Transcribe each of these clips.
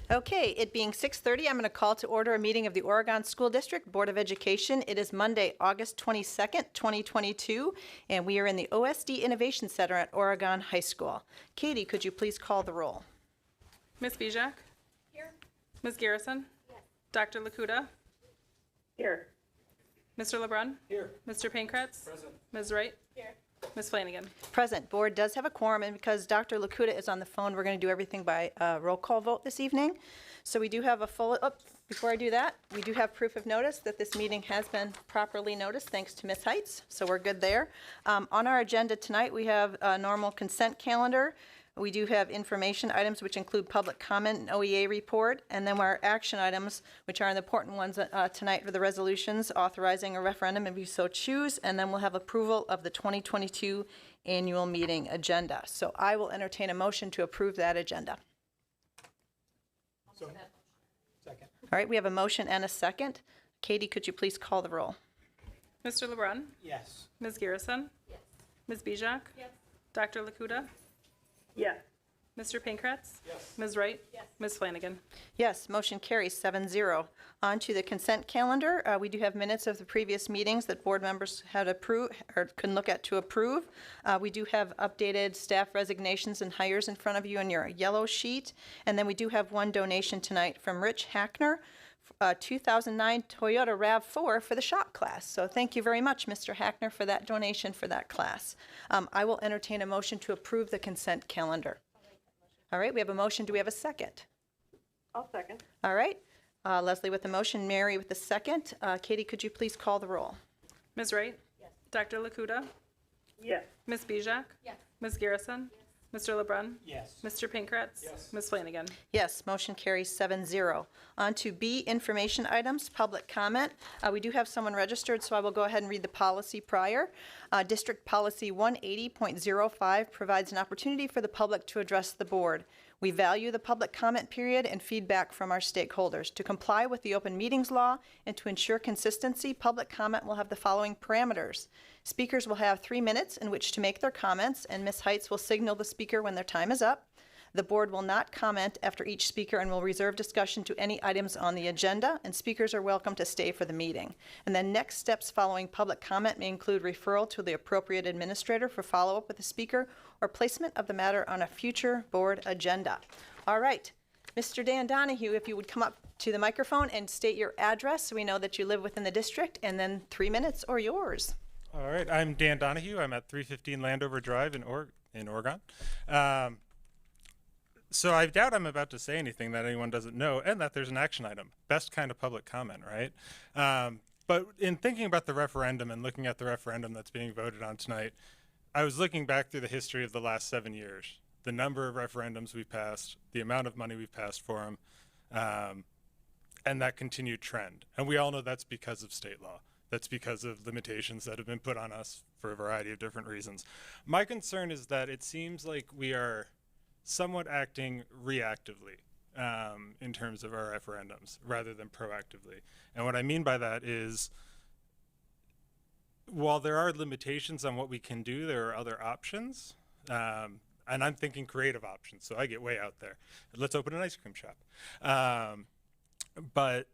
Okay, it being 6:30, I'm going to call to order a meeting of the Oregon School District Board of Education. It is Monday, August 22nd, 2022, and we are in the OSD Innovation Center at Oregon High School. Katie, could you please call the roll? Ms. Bijak? Here. Ms. Garrison? Yes. Dr. Lakuta? Here. Mr. LeBrun? Here. Mr. Pankratz? Present. Ms. Wright? Here. Ms. Flanagan? Present. Board does have a quorum, and because Dr. Lakuta is on the phone, we're going to do everything by roll call vote this evening. So we do have a full, before I do that, we do have proof of notice that this meeting has been properly noticed, thanks to Ms. Heitz, so we're good there. On our agenda tonight, we have a normal consent calendar. We do have information items, which include public comment and OEA report, and then our action items, which are the important ones tonight for the resolutions, authorizing a referendum if you so choose, and then we'll have approval of the 2022 annual meeting agenda. So I will entertain a motion to approve that agenda. So, second. All right, we have a motion and a second. Katie, could you please call the roll? Mr. LeBrun? Yes. Ms. Garrison? Yes. Ms. Bijak? Yes. Dr. Lakuta? Yes. Mr. Pankratz? Yes. Ms. Wright? Yes. Ms. Flanagan? Yes, motion carries 7-0. On to the consent calendar. We do have minutes of the previous meetings that board members had approved or can look at to approve. We do have updated staff resignations and hires in front of you in your yellow sheet. And then we do have one donation tonight from Rich Hackner, 2009 Toyota RAV4 for the shop class. So thank you very much, Mr. Hackner, for that donation for that class. I will entertain a motion to approve the consent calendar. All right, we have a motion. Do we have a second? I'll second. All right. Leslie with the motion, Mary with the second. Katie, could you please call the roll? Ms. Wright? Yes. Dr. Lakuta? Yes. Ms. Bijak? Yes. Ms. Garrison? Mr. LeBrun? Yes. Mr. Pankratz? Yes. Ms. Flanagan? Yes, motion carries 7-0. On to B, information items, public comment. We do have someone registered, so I will go ahead and read the policy prior. District Policy 180.05 provides an opportunity for the public to address the board. We value the public comment period and feedback from our stakeholders. To comply with the open meetings law and to ensure consistency, public comment will have the following parameters. Speakers will have 3 minutes in which to make their comments, and Ms. Heitz will signal the speaker when their time is up. The board will not comment after each speaker and will reserve discussion to any items on the agenda, and speakers are welcome to stay for the meeting. And then next steps following public comment may include referral to the appropriate administrator for follow-up with the speaker or placement of the matter on a future board agenda. All right, Mr. Dan Donahue, if you would come up to the microphone and state your address so we know that you live within the district, and then 3 minutes are yours. All right, I'm Dan Donahue. I'm at 315 Landover Drive in Oregon. So I doubt I'm about to say anything that anyone doesn't know, and that there's an action item. Best kind of public comment, right? But in thinking about the referendum and looking at the referendum that's being voted on tonight, I was looking back through the history of the last 7 years, the number of referendums we've passed, the amount of money we've passed for them, and that continued trend. And we all know that's because of state law. That's because of limitations that have been put on us for a variety of different reasons. My concern is that it seems like we are somewhat acting reactively in terms of our referendums rather than proactively. And what I mean by that is, while there are limitations on what we can do, there are other options. And I'm thinking creative options, so I get way out there. Let's open an ice cream shop. But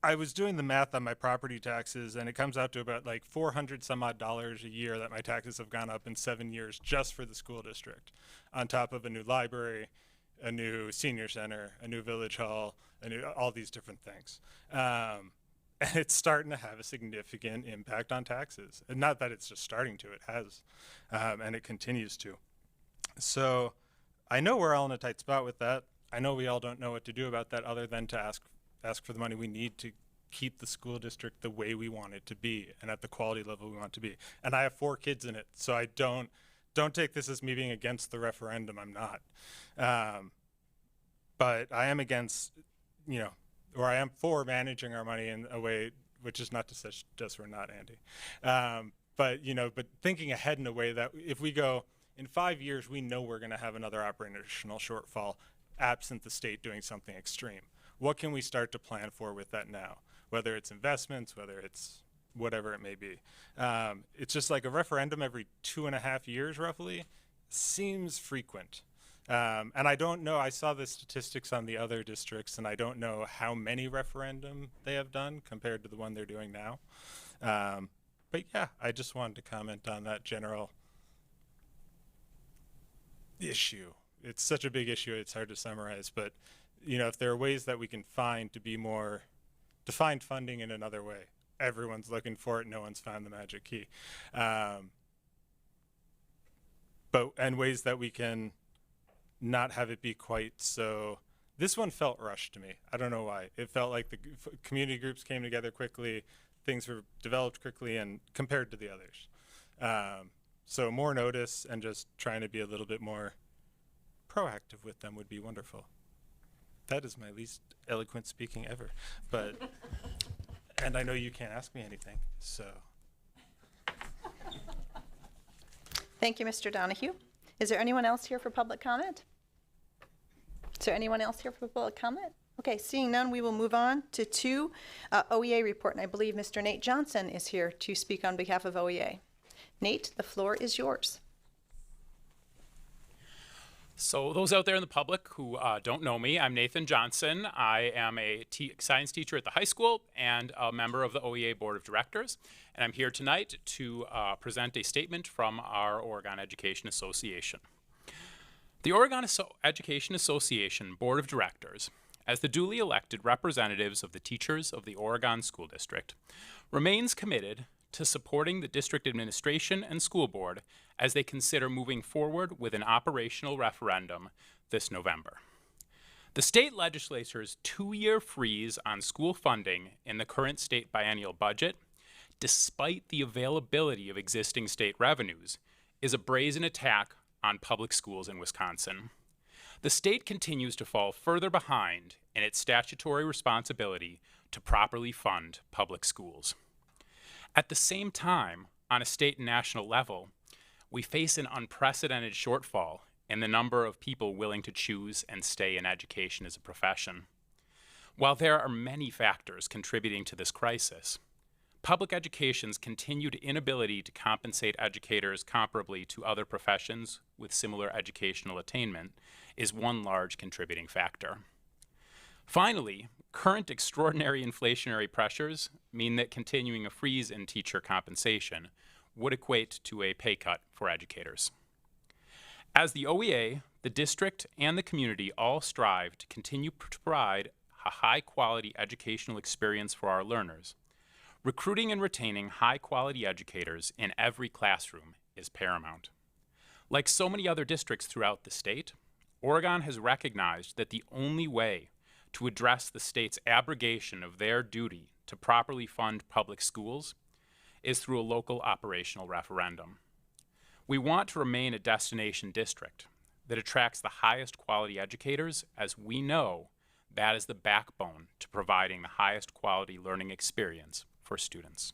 I was doing the math on my property taxes, and it comes out to about like $400 some odd a year that my taxes have gone up in 7 years just for the school district, on top of a new library, a new senior center, a new village hall, all these different things. And it's starting to have a significant impact on taxes. And not that it's just starting to, it has, and it continues to. So I know we're all in a tight spot with that. I know we all don't know what to do about that other than to ask for the money we need to keep the school district the way we want it to be and at the quality level we want it to be. And I have 4 kids in it, so I don't take this as me being against the referendum. I'm not. But I am against, or I am for managing our money in a way, which is not to suggest we're not, Andy. But thinking ahead in a way that if we go, in 5 years, we know we're going to have another operational shortfall absent the state doing something extreme. What can we start to plan for with that now? Whether it's investments, whether it's whatever it may be. It's just like a referendum every 2.5 years, roughly, seems frequent. And I don't know, I saw the statistics on the other districts, and I don't know how many referendum they have done compared to the one they're doing now. But yeah, I just wanted to comment on that general issue. It's such a big issue, it's hard to summarize, but if there are ways that we can find to find funding in another way. Everyone's looking for it, no one's found the magic key. And ways that we can not have it be quite so. This one felt rushed to me. I don't know why. It felt like the community groups came together quickly, things were developed quickly, and compared to the others. So more notice and just trying to be a little bit more proactive with them would be wonderful. That is my least eloquent speaking ever, but and I know you can't ask me anything, so. Thank you, Mr. Donahue. Is there anyone else here for public comment? Is there anyone else here for public comment? Okay, seeing none, we will move on to OEA report, and I believe Mr. Nate Johnson is here to speak on behalf of OEA. Nate, the floor is yours. So those out there in the public who don't know me, I'm Nathan Johnson. I am a science teacher at the high school and a member of the OEA Board of Directors. And I'm here tonight to present a statement from our Oregon Education Association. The Oregon Education Association Board of Directors, as the duly elected representatives of the teachers of the Oregon School District, remains committed to supporting the district administration and school board as they consider moving forward with an operational referendum this November. The state legislature's 2-year freeze on school funding in the current state biennial budget, despite the availability of existing state revenues, is a brazen attack on public schools in Wisconsin. The state continues to fall further behind in its statutory responsibility to properly fund public schools. At the same time, on a state and national level, we face an unprecedented shortfall in the number of people willing to choose and stay in education as a profession. While there are many factors contributing to this crisis, public education's continued inability to compensate educators comparably to other professions with similar educational attainment is one large contributing factor. Finally, current extraordinary inflationary pressures mean that continuing a freeze in teacher compensation would equate to a pay cut for educators. As the OEA, the district, and the community all strive to continue to provide a high-quality educational experience for our learners, recruiting and retaining high-quality educators in every classroom is paramount. Like so many other districts throughout the state, Oregon has recognized that the only way to address the state's abrogation of their duty to properly fund public schools is through a local operational referendum. We want to remain a destination district that attracts the highest quality educators, as we know that is the backbone to providing the highest quality learning experience for students.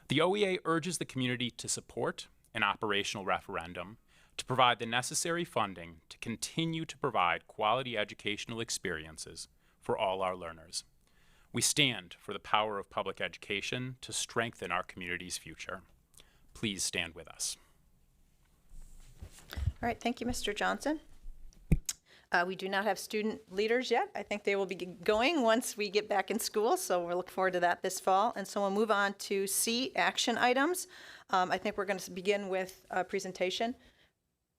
The OEA urges the community to support an operational referendum to provide the necessary funding to continue to provide quality educational experiences for all our learners. We stand for the power of public education to strengthen our community's future. Please stand with us. All right, thank you, Mr. Johnson. We do not have student leaders yet. I think they will be going once we get back in school, so we'll look forward to that this fall. And so we'll move on to C, action items. I think we're going to begin with a presentation.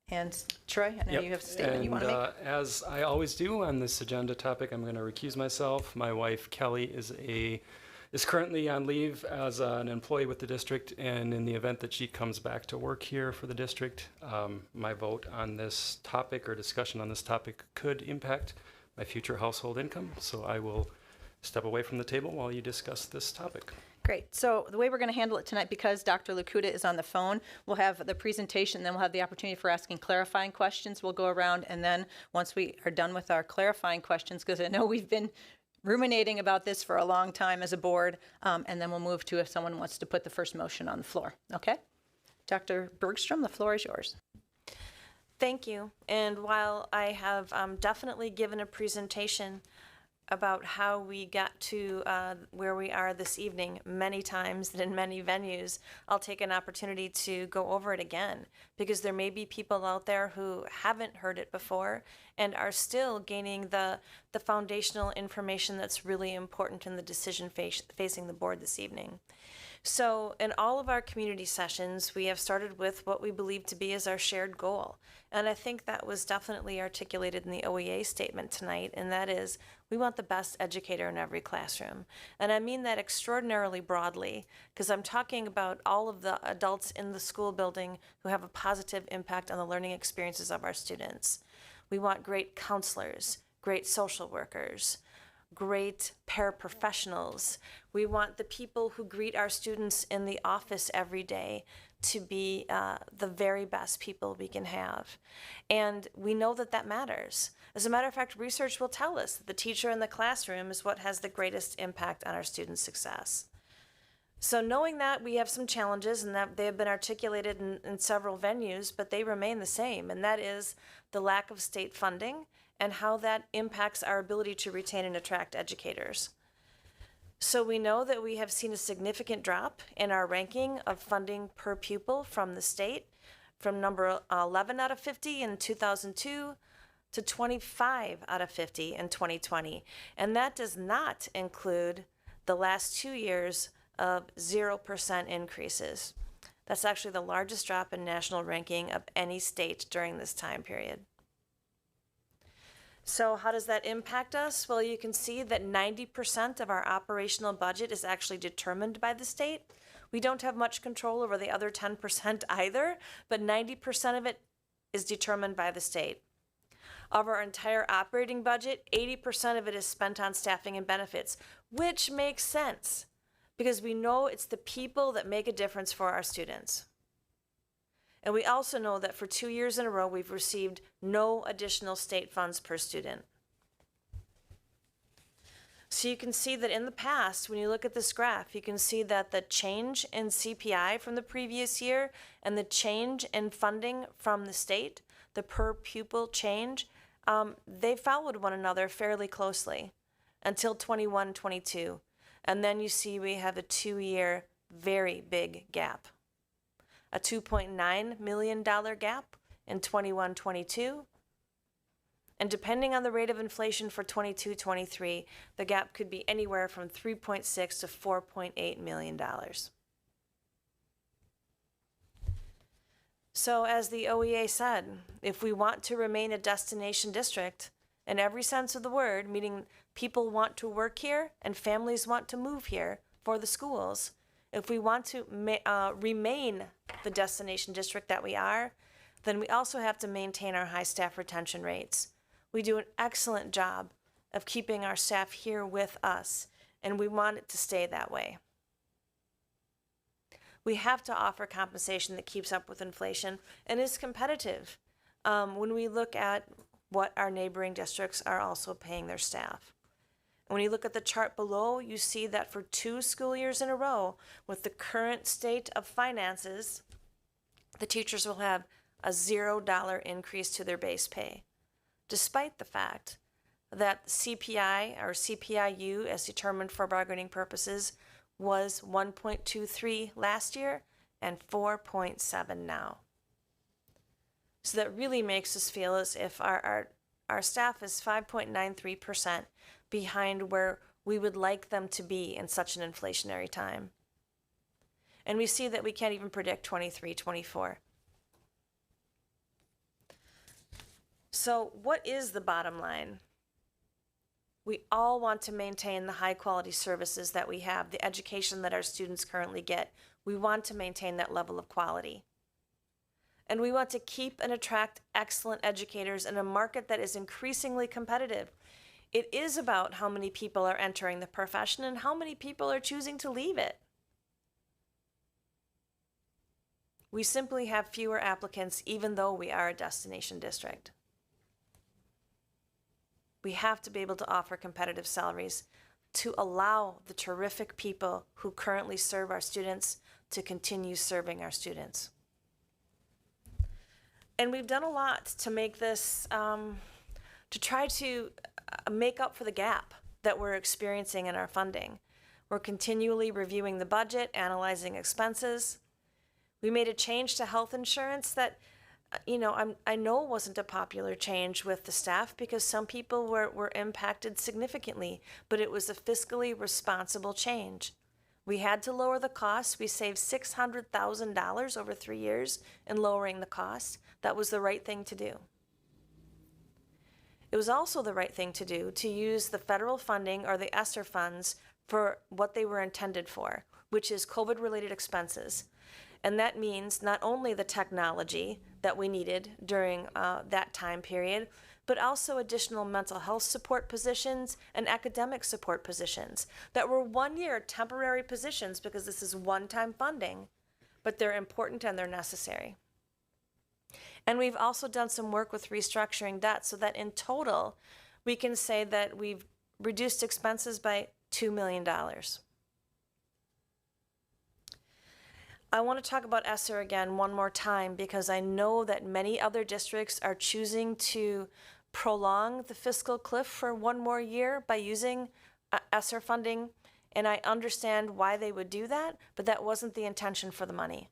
And Troy, I know you have a statement you want to make. As I always do on this agenda topic, I'm going to recuse myself. My wife, Kelly, is currently on leave as an employee with the district, and in the event that she comes back to work here for the district, my vote on this topic or discussion on this topic could impact my future household income. So I will step away from the table while you discuss this topic. Great. So the way we're going to handle it tonight, because Dr. Lakuta is on the phone, we'll have the presentation, then we'll have the opportunity for asking clarifying questions. We'll go around, and then once we are done with our clarifying questions, because I know we've been ruminating about this for a long time as a board, and then we'll move to if someone wants to put the first motion on the floor. Okay? Dr. Bergstrom, the floor is yours. Thank you. And while I have definitely given a presentation, about how we got to where we are this evening many times and in many venues, I'll take an opportunity to go over it again, because there may be people out there who haven't heard it before and are still gaining the foundational information that's really important in the decision facing the board this evening. So in all of our community sessions, we have started with what we believe to be as our shared goal. And I think that was definitely articulated in the OEA statement tonight, and that is we want the best educator in every classroom. And I mean that extraordinarily broadly, because I'm talking about all of the adults in the school building who have a positive impact on the learning experiences of our students. We want great counselors, great social workers, great paraprofessionals. We want the people who greet our students in the office every day to be the very best people we can have. And we know that that matters. As a matter of fact, research will tell us that the teacher in the classroom is what has the greatest impact on our students' success. So knowing that, we have some challenges, and that they have been articulated in several venues, but they remain the same, and that is the lack of state funding and how that impacts our ability to retain and attract educators. So we know that we have seen a significant drop in our ranking of funding per pupil from the state, from number 11 out of 50 in 2002 to 25 out of 50 in 2020. And that does not include the last 2 years of 0% increases. That's actually the largest drop in national ranking of any state during this time period. So how does that impact us? Well, you can see that 90% of our operational budget is actually determined by the state. We don't have much control over the other 10% either, but 90% of it is determined by the state. Of our entire operating budget, 80% of it is spent on staffing and benefits, which makes sense because we know it's the people that make a difference for our students. And we also know that for 2 years in a row, we've received no additional state funds per student. So you can see that in the past, when you look at this graph, you can see that the change in CPI from the previous year and the change in funding from the state, the per pupil change, they followed one another fairly closely until 21-22. And then you see we have a 2-year very big gap. A $2.9 million gap in 21-22. And depending on the rate of inflation for 22-23, the gap could be anywhere from $3.6 to $4.8 million. So as the OEA said, if we want to remain a destination district, in every sense of the word, meaning people want to work here and families want to move here for the schools, if we want to remain the destination district that we are, then we also have to maintain our high staff retention rates. We do an excellent job of keeping our staff here with us, and we want it to stay that way. We have to offer compensation that keeps up with inflation and is competitive when we look at what our neighboring districts are also paying their staff. When you look at the chart below, you see that for 2 school years in a row, with the current state of finances, the teachers will have a $0 increase to their base pay, despite the fact that CPI, or CPIU, as determined for bargaining purposes, was 1.23 last year and 4.7 now. So that really makes us feel as if our staff is 5.93% behind where we would like them to be in such an inflationary time. And we see that we can't even predict 23, 24. So what is the bottom line? We all want to maintain the high quality services that we have, the education that our students currently get. We want to maintain that level of quality. And we want to keep and attract excellent educators in a market that is increasingly competitive. It is about how many people are entering the profession and how many people are choosing to leave it. We simply have fewer applicants even though we are a destination district. We have to be able to offer competitive salaries to allow the terrific people who currently serve our students to continue serving our students. And we've done a lot to make this, to try to make up for the gap that we're experiencing in our funding. We're continually reviewing the budget, analyzing expenses. We made a change to health insurance that, I know wasn't a popular change with the staff because some people were impacted significantly, but it was a fiscally responsible change. We had to lower the costs. We saved $600,000 over 3 years in lowering the cost. That was the right thing to do. It was also the right thing to do to use the federal funding or the ESSER funds for what they were intended for, which is COVID-related expenses. And that means not only the technology that we needed during that time period, but also additional mental health support positions and academic support positions that were 1-year temporary positions because this is one-time funding, but they're important and they're necessary. And we've also done some work with restructuring debt so that in total, we can say that we've reduced expenses by $2 million. I want to talk about ESSER again one more time because I know that many other districts are choosing to prolong the fiscal cliff for one more year by using ESSER funding, and I understand why they would do that, but that wasn't the intention for the money.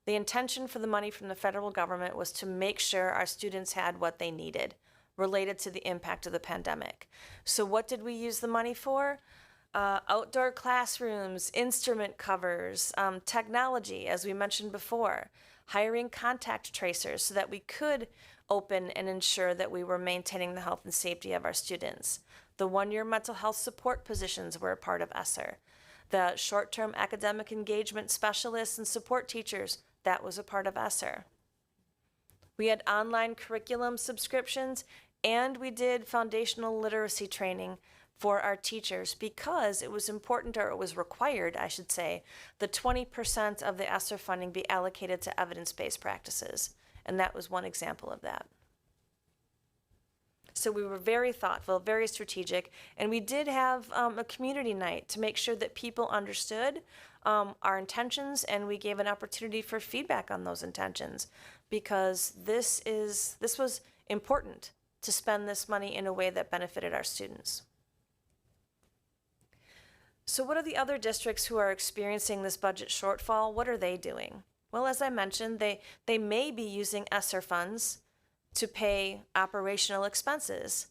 The intention for the money from the federal government was to make sure our students had what they needed related to the impact of the pandemic. So what did we use the money for? Outdoor classrooms, instrument covers, technology, as we mentioned before, hiring contact tracers so that we could open and ensure that we were maintaining the health and safety of our students. The 1-year mental health support positions were a part of ESSER. The short-term academic engagement specialists and support teachers, that was a part of ESSER. We had online curriculum subscriptions, and we did foundational literacy training for our teachers because it was important, or it was required, I should say, that 20% of the ESSER funding be allocated to evidence-based practices. And that was one example of that. So we were very thoughtful, very strategic, and we did have a community night to make sure that people understood our intentions, and we gave an opportunity for feedback on those intentions because this was important to spend this money in a way that benefited our students. So what are the other districts who are experiencing this budget shortfall? What are they doing? Well, as I mentioned, they may be using ESSER funds to pay operational expenses,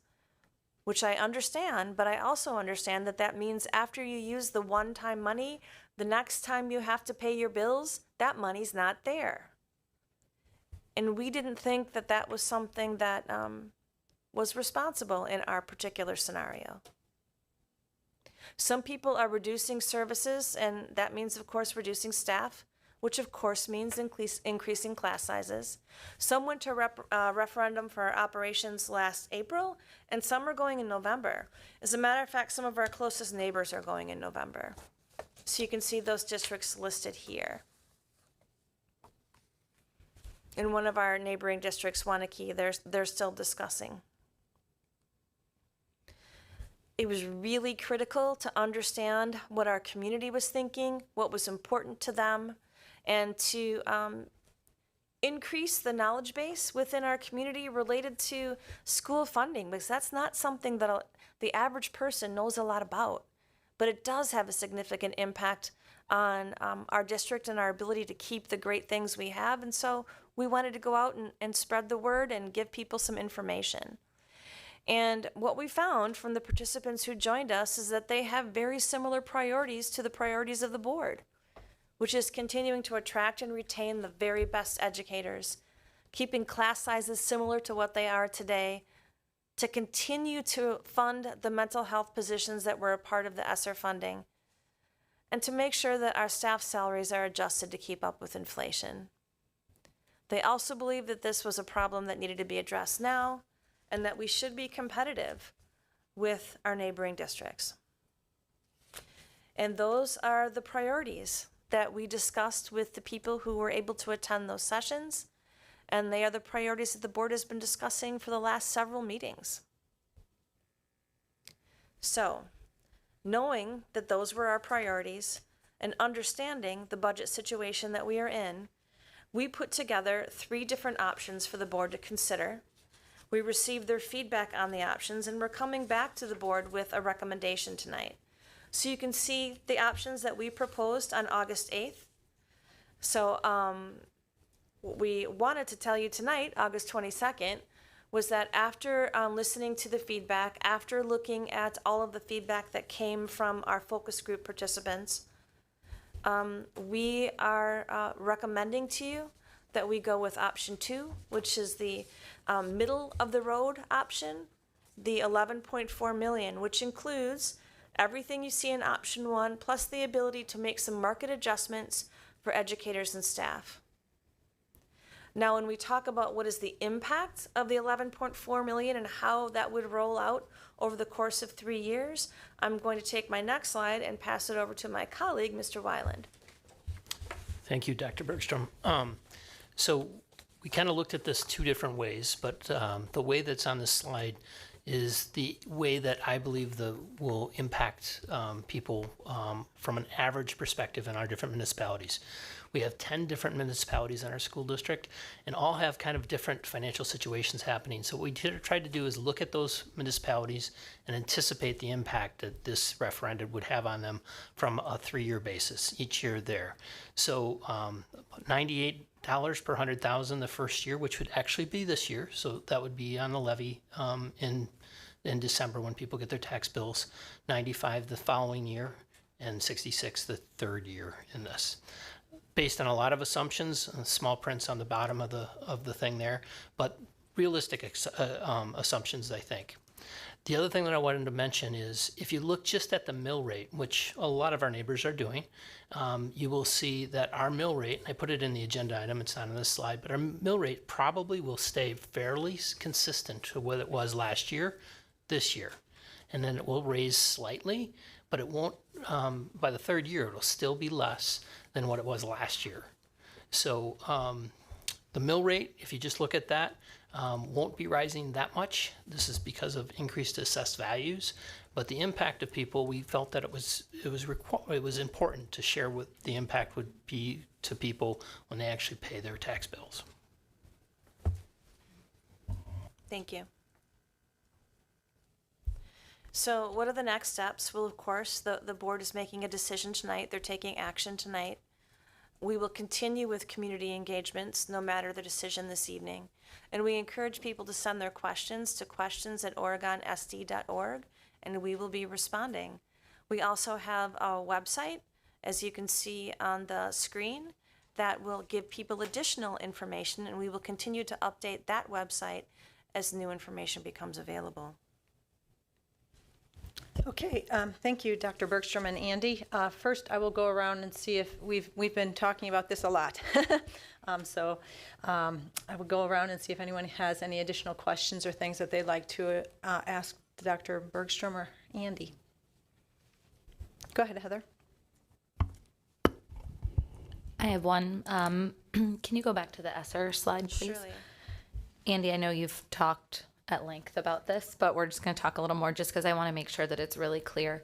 which I understand, but I also understand that that means after you use the one-time money, the next time you have to pay your bills, that money's not there. And we didn't think that that was something that was responsible in our particular scenario. Some people are reducing services, and that means, of course, reducing staff, which of course means increasing class sizes. Some went to referendum for operations last April, and some are going in November. As a matter of fact, some of our closest neighbors are going in November. So you can see those districts listed here. In one of our neighboring districts, Wanakee, they're still discussing. It was really critical to understand what our community was thinking, what was important to them, and to increase the knowledge base within our community related to school funding, because that's not something that the average person knows a lot about. But it does have a significant impact on our district and our ability to keep the great things we have. And so we wanted to go out and spread the word and give people some information. And what we found from the participants who joined us is that they have very similar priorities to the priorities of the board, which is continuing to attract and retain the very best educators, keeping class sizes similar to what they are today, to continue to fund the mental health positions that were a part of the ESSER funding, and to make sure that our staff salaries are adjusted to keep up with inflation. They also believe that this was a problem that needed to be addressed now, and that we should be competitive with our neighboring districts. And those are the priorities that we discussed with the people who were able to attend those sessions, and they are the priorities that the board has been discussing for the last several meetings. So, knowing that those were our priorities and understanding the budget situation that we are in, we put together 3 different options for the board to consider. We received their feedback on the options, and we're coming back to the board with a recommendation tonight. So you can see the options that we proposed on August 8th. So what we wanted to tell you tonight, August 22nd, was that after listening to the feedback, after looking at all of the feedback that came from our focus group participants, we are recommending to you that we go with option 2, which is the middle of the road option, the 11.4 million, which includes everything you see in option 1, plus the ability to make some market adjustments for educators and staff. Now, when we talk about what is the impact of the 11.4 million and how that would roll out over the course of 3 years, I'm going to take my next slide and pass it over to my colleague, Mr. Weiland. Thank you, Dr. Bergstrom. So we kind of looked at this two different ways, but the way that's on this slide is the way that I believe will impact people from an average perspective in our different municipalities. We have 10 different municipalities in our school district, and all have kind of different financial situations happening. So what we tried to do is look at those municipalities and anticipate the impact that this referendum would have on them from a 3-year basis, each year there. So $98 per 100,000 the first year, which would actually be this year. So that would be on the levy in December when people get their tax bills, 95 the following year, and 66 the third year in this. Based on a lot of assumptions, small prints on the bottom of the thing there, but realistic assumptions, I think. The other thing that I wanted to mention is if you look just at the mill rate, which a lot of our neighbors are doing, you will see that our mill rate, I put it in the agenda item, it's not on this slide, but our mill rate probably will stay fairly consistent to what it was last year, this year. And then it will raise slightly, but it won't, by the third year, it'll still be less than what it was last year. So the mill rate, if you just look at that, won't be rising that much. This is because of increased assessed values, but the impact of people, we felt that it was important to share what the impact would be to people when they actually pay their tax bills. Thank you. So what are the next steps? Well, of course, the board is making a decision tonight. They're taking action tonight. We will continue with community engagements no matter the decision this evening. And we encourage people to send their questions to questions@oregonsd.org, and we will be responding. We also have a website, as you can see on the screen, that will give people additional information, and we will continue to update that website as new information becomes available. Okay, thank you, Dr. Bergstrom and Andy. First, I will go around and see if we've been talking about this a lot. I will go around and see if anyone has any additional questions or things that they'd like to ask Dr. Bergstrom or Andy. Go ahead, Heather. I have one. Can you go back to the ESSER slide, please? Surely. Andy, I know you've talked at length about this, but we're just going to talk a little more just because I want to make sure that it's really clear.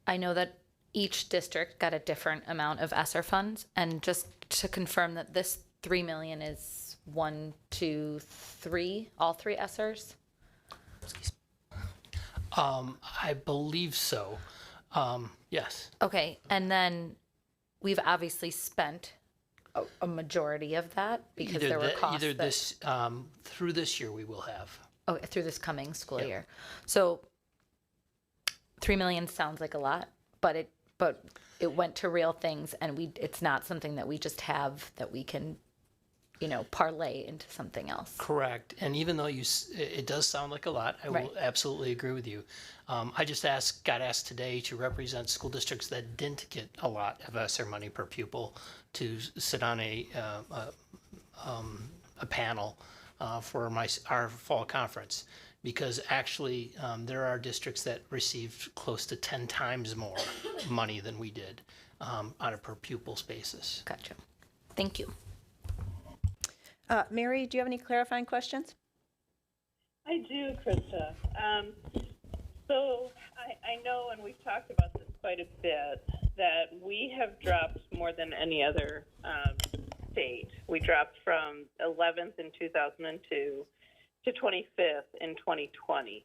I know that each district got a different amount of ESSER funds, and just to confirm that this 3 million is 1, 2, 3, all 3 ESSERs? I believe so. Yes. Okay, and then we've obviously spent a majority of that because there were costs Either this, through this year we will have. Okay, through this coming school year. So 3 million sounds like a lot, but it went to real things, and it's not something that we just have that we can, parlay into something else. Correct. And even though it does sound like a lot, I will absolutely agree with you. I just got asked today to represent school districts that didn't get a lot of ESSER money per pupil to sit on a panel for our fall conference, because actually there are districts that received close to 10 times more money than we did on a per pupils basis. Gotcha. Thank you. Mary, do you have any clarifying questions? I do, Krista. So I know, and we've talked about this quite a bit, that we have dropped more than any other state. We dropped from 11th in 2002 to 25th in 2020.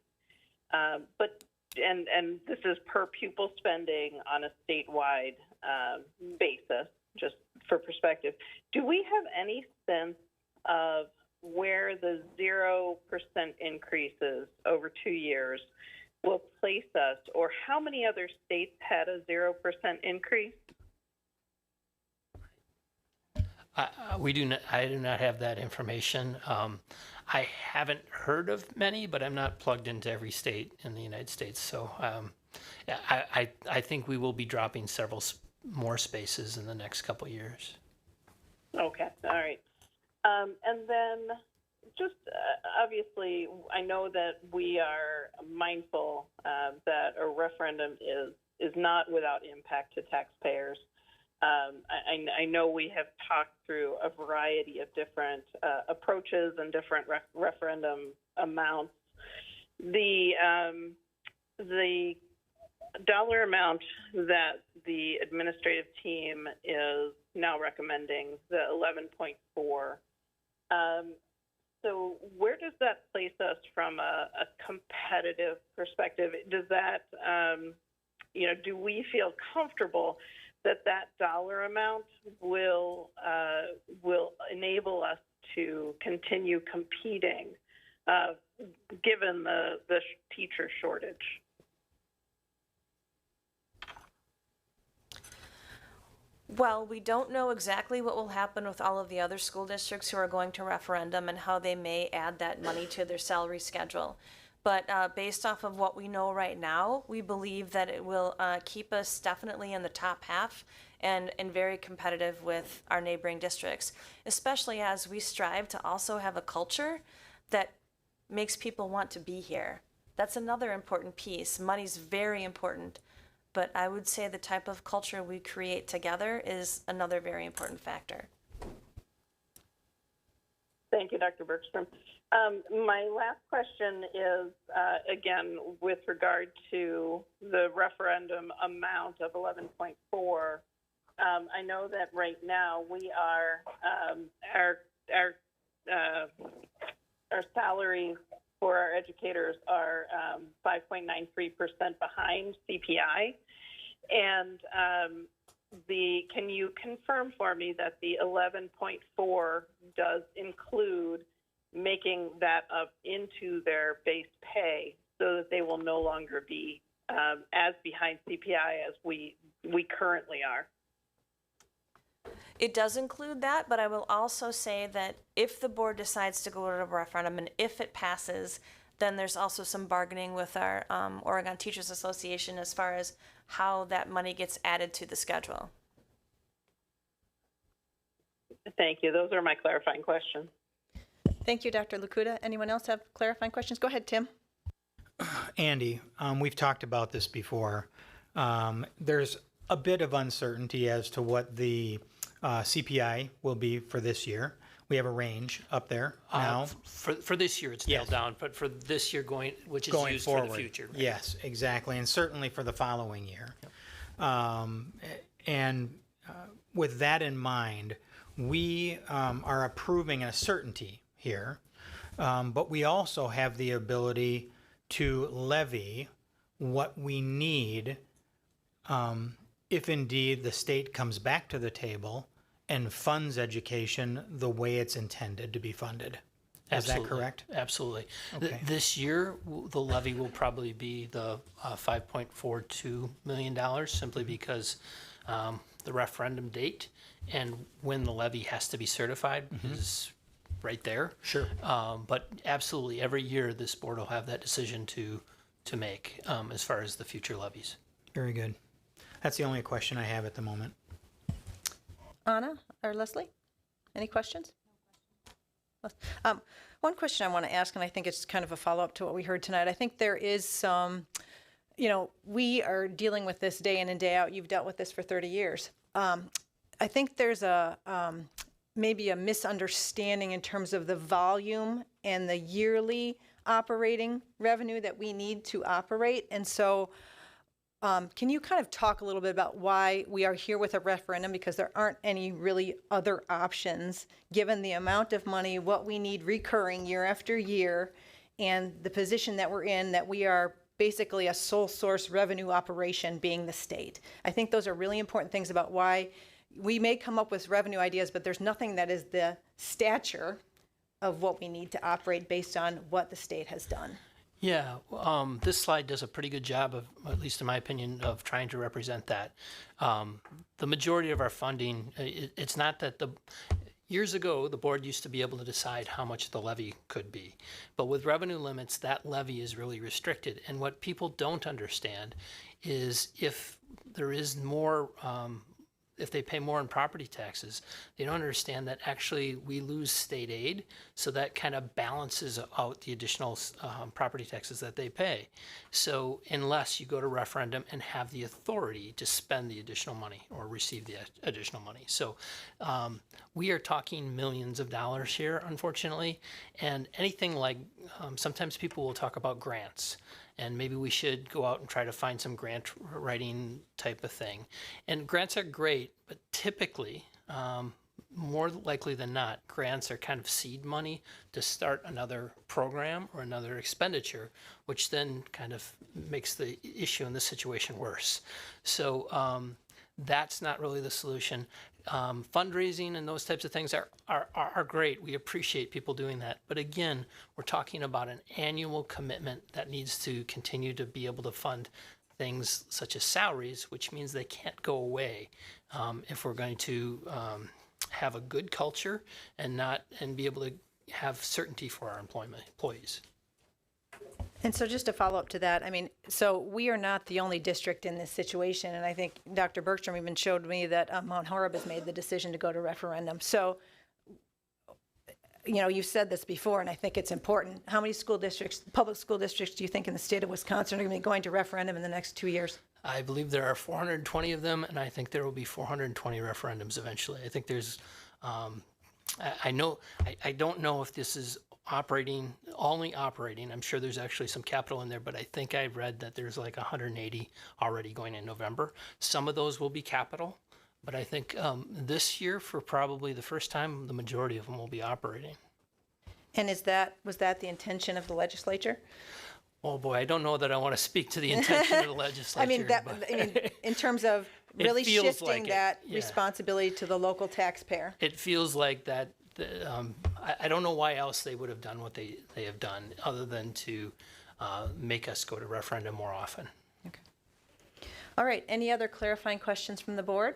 And this is per pupil spending on a statewide basis, just for perspective. Do we have any sense of where the 0% increases over 2 years will place us, or how many other states had a 0% increase? I do not have that information. I haven't heard of many, but I'm not plugged into every state in the United States. So I think we will be dropping several more spaces in the next couple of years. Okay, all right. And then just obviously, I know that we are mindful that a referendum is not without impact to taxpayers. I know we have talked through a variety of different approaches and different referendum amounts. The dollar amount that the administrative team is now recommending, the 11.4. So where does that place us from a competitive perspective? Does that, do we feel comfortable that dollar amount will enable us to continue competing, given the teacher shortage? Well, we don't know exactly what will happen with all of the other school districts who are going to referendum and how they may add that money to their salary schedule. But based off of what we know right now, we believe that it will keep us definitely in the top half and very competitive with our neighboring districts, especially as we strive to also have a culture that makes people want to be here. That's another important piece. Money's very important, but I would say the type of culture we create together is another very important factor. Thank you, Dr. Bergstrom. My last question is, again, with regard to the referendum amount of 11.4. I know that right now we are, our salaries for our educators are 5.93% behind CPI. And can you confirm for me that the 11.4 does include making that up into their base pay so that they will no longer be as behind CPI as we currently are? It does include that, but I will also say that if the board decides to go to a referendum and if it passes, then there's also some bargaining with our Oregon Teachers Association as far as how that money gets added to the schedule. Thank you. Those are my clarifying questions. Thank you, Dr. Lakuta. Anyone else have clarifying questions? Go ahead, Tim. Andy, we've talked about this before. There's a bit of uncertainty as to what the CPI will be for this year. We have a range up there now. For this year, it's nailed down, but for this year which is going used forward. for the future. Right? Yes, exactly, and certainly for the following year. Yep. With that in mind, we are approving a certainty here, but we also have the ability to levy what we need if indeed the state comes back to the table and funds education the way it's intended to be funded. Is that correct? Absolutely. Okay. This year, the levy will probably be the $5.42 million, simply because the referendum date and when the levy has to be certified is right there. Sure. But absolutely, every year this board will have that decision to make as far as the future levies. Very good. That's the only question I have at the moment. Anna or Leslie, any questions? One question I want to ask, and I think it's kind of a follow-up to what we heard tonight. I think there is some, we are dealing with this day in and day out. You've dealt with this for 30 years. I think there's maybe a misunderstanding in terms of the volume and the yearly operating revenue that we need to operate. And so can you kind of talk a little bit about why we are here with a referendum? Because there aren't any really other options, given the amount of money, what we need recurring year after year, and the position that we're in, that we are basically a sole source revenue operation being the state. I think those are really important things about why we may come up with revenue ideas, but there's nothing that is the stature of what we need to operate based on what the state has done. Yeah, this slide does a pretty good job of, at least in my opinion, of trying to represent that. The majority of our funding, it's not that years ago, the board used to be able to decide how much the levy could be. But with revenue limits, that levy is really restricted. And what people don't understand is if there is more, if they pay more in property taxes, they don't understand that actually we lose state aid, so that kind of balances out the additional property taxes that they pay. So unless you go to referendum and have the authority to spend the additional money or receive the additional money. So we are talking millions of dollars here, unfortunately, and anything like, sometimes people will talk about grants. And maybe we should go out and try to find some grant writing type of thing. And grants are great, but typically, more likely than not, grants are kind of seed money to start another program or another expenditure, which then kind of makes the issue in this situation worse. So that's not really the solution. Fundraising and those types of things are great. We appreciate people doing that. But again, we're talking about an annual commitment that needs to continue to be able to fund things such as salaries, which means they can't go away if we're going to have a good culture and be able to have certainty for our employees. And so just to follow up to that, I mean, so we are not the only district in this situation, and I think Dr. Bergstrom even showed me that Mount Horeb has made the decision to go to referendum. So, you know, you've said this before, and I think it's important. How many school districts, public school districts, do you think in the state of Wisconsin are going to be going to referendum in the next 2 years? I believe there are 420 of them, and I think there will be 420 referendums eventually. I think there's, I don't know if this is only operating. I'm sure there's actually some capital in there, but I think I read that there's like 180 already going in November. Some of those will be capital, but I think this year, for probably the first time, the majority of them will be operating. And was that the intention of the legislature? Oh boy, I don't know that I want to speak to the intention of the legislature. I mean, in terms of really shifting like that responsibility to the local taxpayer. It feels like that. I don't know why else they would have done what they have done, other than to make us go to referendum more often. Okay. All right. Any other clarifying questions from the board?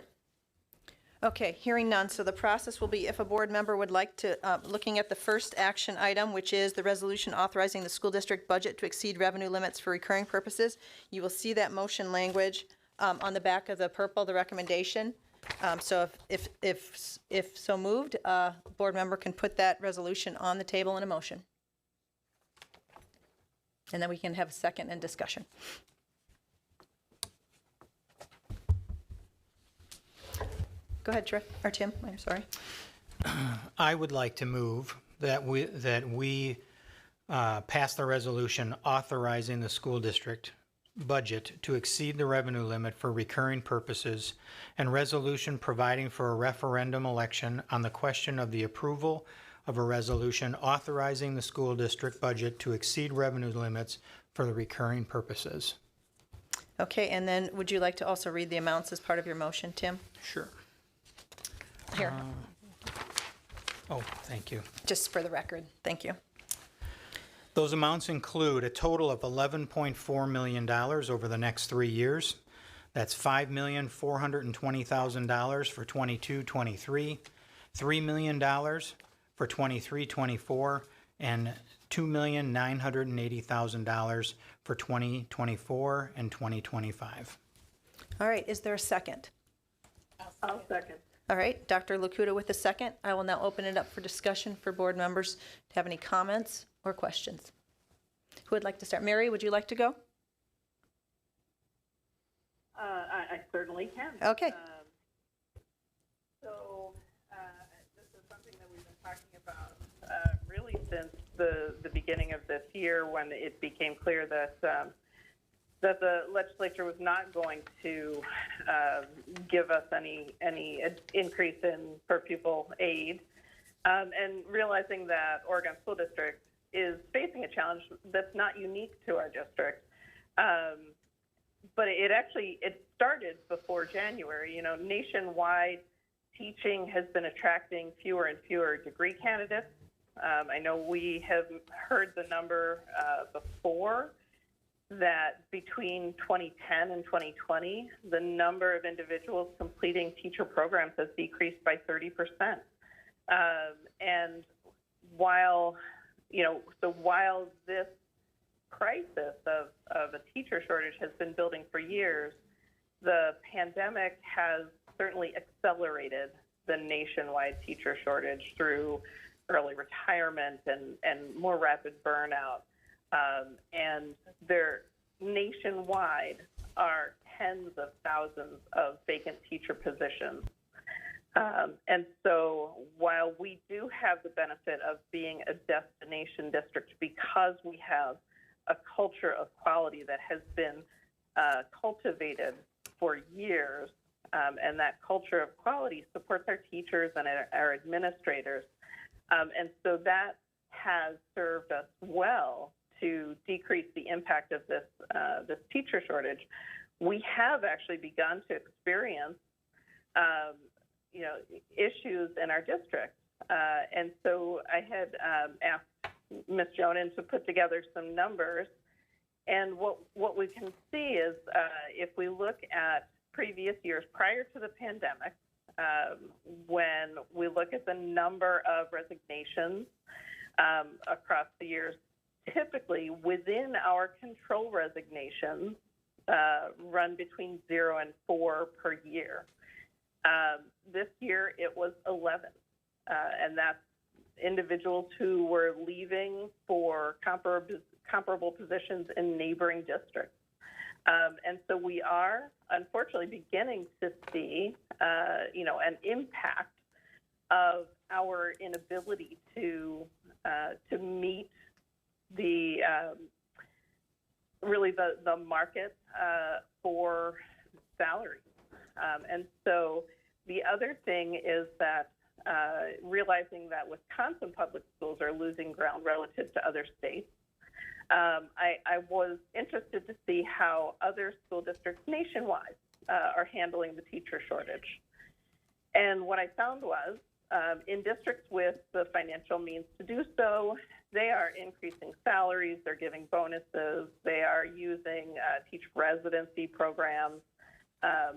Okay. Hearing none. So the process will be, if a board member would like to, looking at the first action item, which is the resolution authorizing the school district budget to exceed revenue limits for recurring purposes, you will see that motion language on the back of the purple, the recommendation. So if so moved, a board member can put that resolution on the table in a motion. And then we can have a second and discussion. Go ahead, Tim, I'm sorry. I would like to move that we pass the resolution authorizing the school district budget to exceed the revenue limit for recurring purposes, and resolution providing for a referendum election on the question of the approval of a resolution authorizing the school district budget to exceed revenue limits for the recurring purposes. Okay, and then would you like to also read the amounts as part of your motion, Tim? Sure. Here, Oh, thank you. just for the record, thank you. Those amounts include a total of $11.4 million over the next 3 years. That's $5,420,000 for 22-23, $3 million for 23-24, and $2,980,000 for 2024 and 2025. All right, is there a second? I'll second. All right, Dr. Lakuta with a second. I will now open it up for discussion for board members to have any comments or questions. Who would like to start? Mary, would you like to go? I certainly can. Okay. So this is something that we've been talking about really since the beginning of this year, when it became clear that that the legislature was not going to give us any increase in per pupil aid, and realizing that Oregon School District is facing a challenge that's not unique to our district. But it started before January. You know, nationwide, teaching has been attracting fewer and fewer degree candidates. I know we have heard the number before that between 2010 and 2020, the number of individuals completing teacher programs has decreased by 30%. And while this crisis of a teacher shortage has been building for years, the pandemic has certainly accelerated the nationwide teacher shortage through early retirement and more rapid burnout. And there nationwide are tens of thousands of vacant teacher positions. And so while we do have the benefit of being a destination district because we have a culture of quality that has been cultivated for years, and that culture of quality supports our teachers and our administrators. And so that has served us well to decrease the impact of this teacher shortage. We have actually begun to experience issues in our district. And so I had asked Ms. Jonan to put together some numbers. And what we can see is if we look at previous years prior to the pandemic, when we look at the number of resignations across the years, typically within our control resignations run between 0 and 4 per year. This year it was 11, and that's individuals who were leaving for comparable positions in neighboring districts. And so we are unfortunately beginning to see, an impact of our inability to meet the market for salaries. And so the other thing is that realizing that Wisconsin public schools are losing ground relative to other states, I was interested to see how other school districts nationwide are handling the teacher shortage. And what I found was in districts with the financial means to do so, they are increasing salaries, they're giving bonuses, they are using teacher residency programs,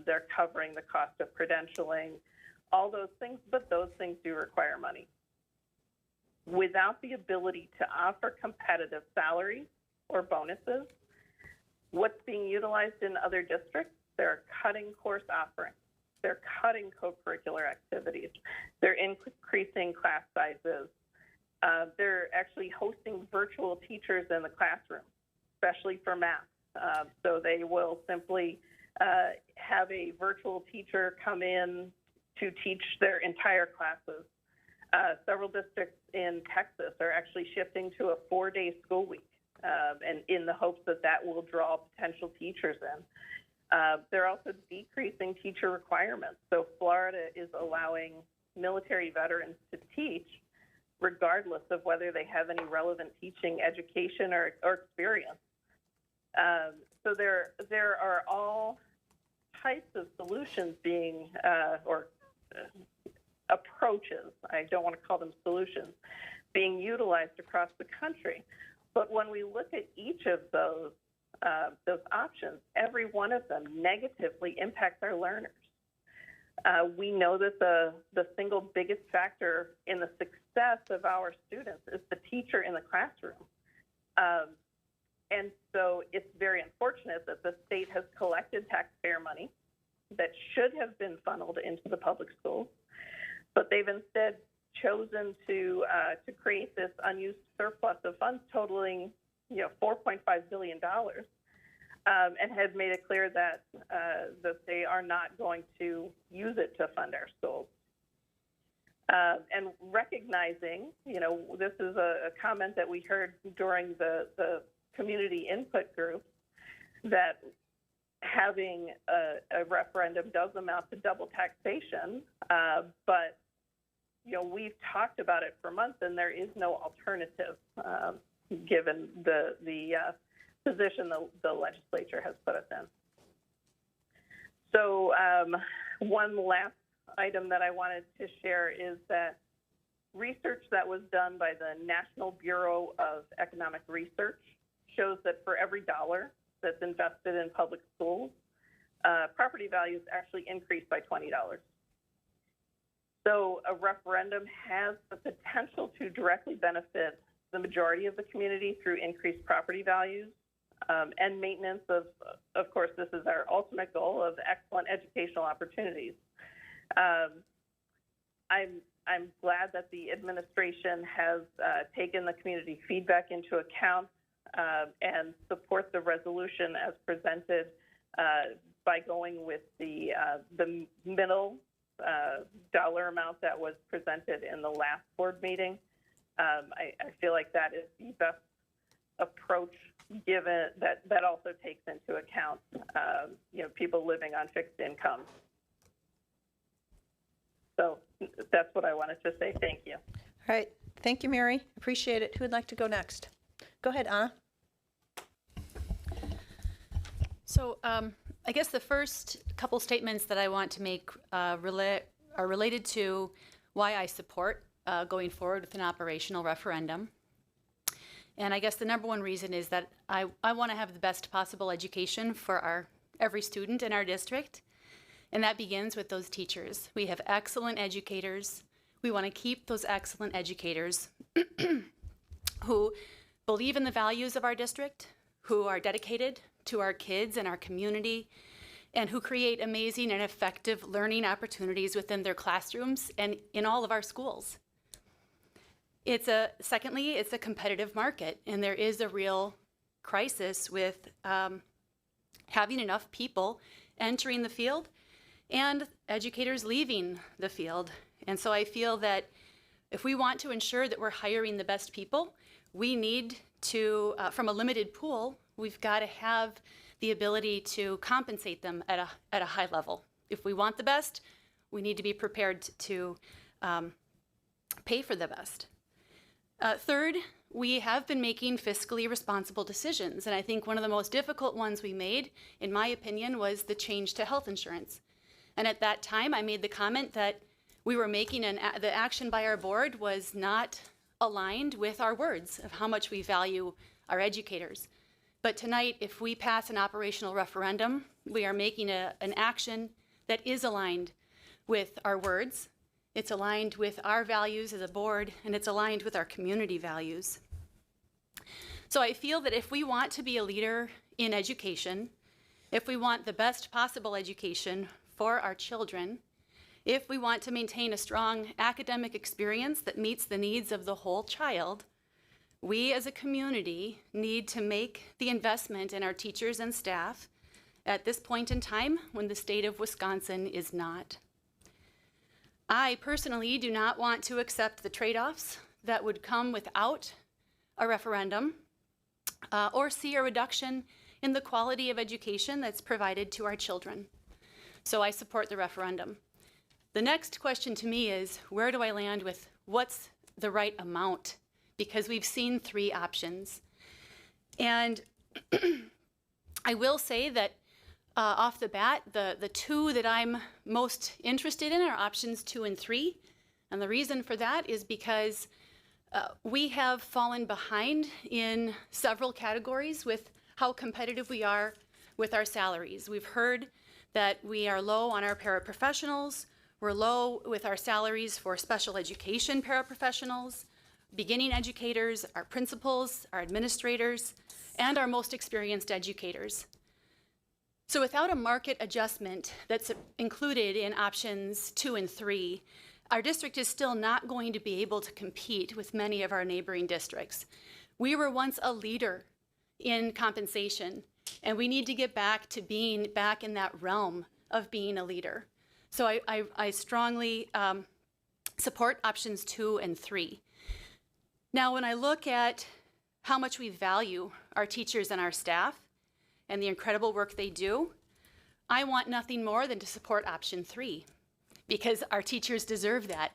they're covering the cost of credentialing, all those things, but those things do require money. Without the ability to offer competitive salaries or bonuses, what's being utilized in other districts, they're cutting course offerings, they're cutting co-curricular activities, they're increasing class sizes, they're actually hosting virtual teachers in the classroom, especially for math. So they will simply have a virtual teacher come in to teach their entire classes. Several districts in Texas are actually shifting to a 4-day school week, and in the hopes that that will draw potential teachers in. They're also decreasing teacher requirements. So Florida is allowing military veterans to teach regardless of whether they have any relevant teaching, education, or experience. So there are all types of solutions being, approaches, I don't want to call them solutions, being utilized across the country. But when we look at each of those options, every one of them negatively impacts our learners. We know that the single biggest factor in the success of our students is the teacher in the classroom. And so it's very unfortunate that the state has collected taxpayer money that should have been funneled into the public schools, but they've instead chosen to create this unused surplus of funds totaling, $4.5 billion, and had made it clear that they are not going to use it to fund our schools. And recognizing, this is a comment that we heard during the community input group, that having a referendum does amount to double taxation, but we've talked about it for months, and there is no alternative given the position the legislature has put us in. So one last item that I wanted to share is that research that was done by the National Bureau of Economic Research shows that for every dollar that's invested in public schools, property values actually increase by $20. So a referendum has the potential to directly benefit the majority of the community through increased property values and maintenance of course, this is our ultimate goal of excellent educational opportunities. I'm glad that the administration has taken the community feedback into account and support the resolution as presented by going with the middle dollar amount that was presented in the last board meeting. I feel like that is the best approach, given that also takes into account people living on fixed income. So that's what I wanted to say. Thank you. All right. Thank you, Mary. Appreciate it. Who would like to go next? Go ahead, Anna. So I guess the first couple statements that I want to make are related to why I support going forward with an operational referendum. And I guess the number one reason is that I want to have the best possible education for every student in our district. And that begins with those teachers. We have excellent educators. We want to keep those excellent educators who believe in the values of our district, who are dedicated to our kids and our community, and who create amazing and effective learning opportunities within their classrooms and in all of our schools. Secondly, it's a competitive market, and there is a real crisis with having enough people entering the field and educators leaving the field. And so I feel that if we want to ensure that we're hiring the best people, we need to, from a limited pool, we've got to have the ability to compensate them at a high level. If we want the best, we need to be prepared to pay for the best. Third, we have been making fiscally responsible decisions, and I think one of the most difficult ones we made, in my opinion, was the change to health insurance. And at that time, I made the comment that we were making the action by our board was not aligned with our words of how much we value our educators. But tonight, if we pass an operational referendum, we are making an action that is aligned with our words. It's aligned with our values as a board, and it's aligned with our community values. So I feel that if we want to be a leader in education, if we want the best possible education for our children, if we want to maintain a strong academic experience that meets the needs of the whole child, we as a community need to make the investment in our teachers and staff at this point in time when the state of Wisconsin is not. I personally do not want to accept the trade-offs that would come without a referendum or see a reduction in the quality of education that's provided to our children. So I support the referendum. The next question to me is, where do I land with what's the right amount? Because we've seen three options. And I will say that off the bat, the two that I'm most interested in are options 2 and 3. And the reason for that is because we have fallen behind in several categories with how competitive we are with our salaries. We've heard that we are low on our paraprofessionals. We're low with our salaries for special education paraprofessionals, beginning educators, our principals, our administrators, and our most experienced educators. So without a market adjustment that's included in options 2 and 3, our district is still not going to be able to compete with many of our neighboring districts. We were once a leader in compensation, and we need to get back to being back in that realm of being a leader. So I strongly support options 2 and 3. Now, when I look at how much we value our teachers and our staff, and the incredible work they do, I want nothing more than to support option 3, because our teachers deserve that.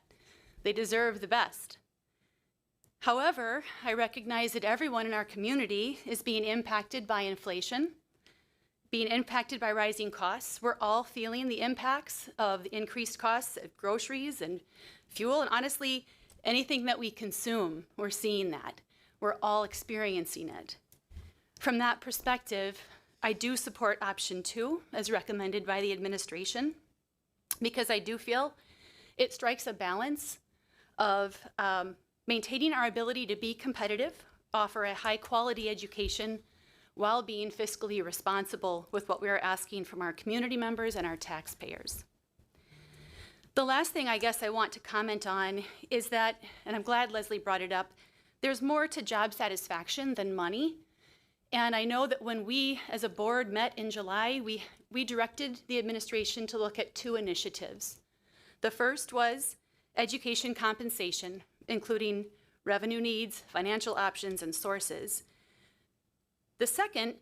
They deserve the best. However, I recognize that everyone in our community is being impacted by inflation, being impacted by rising costs. We're all feeling the impacts of the increased costs of groceries and fuel, and honestly, anything that we consume, we're seeing that. We're all experiencing it. From that perspective, I do support option 2 as recommended by the administration, because I do feel it strikes a balance of maintaining our ability to be competitive, offer a high quality education, while being fiscally responsible with what we are asking from our community members and our taxpayers. The last thing I guess I want to comment on is that, and I'm glad Leslie brought it up, there's more to job satisfaction than money. And I know that when we as a board met in July, we directed the administration to look at 2 initiatives. The first was education compensation, including revenue needs, financial options, and sources. The second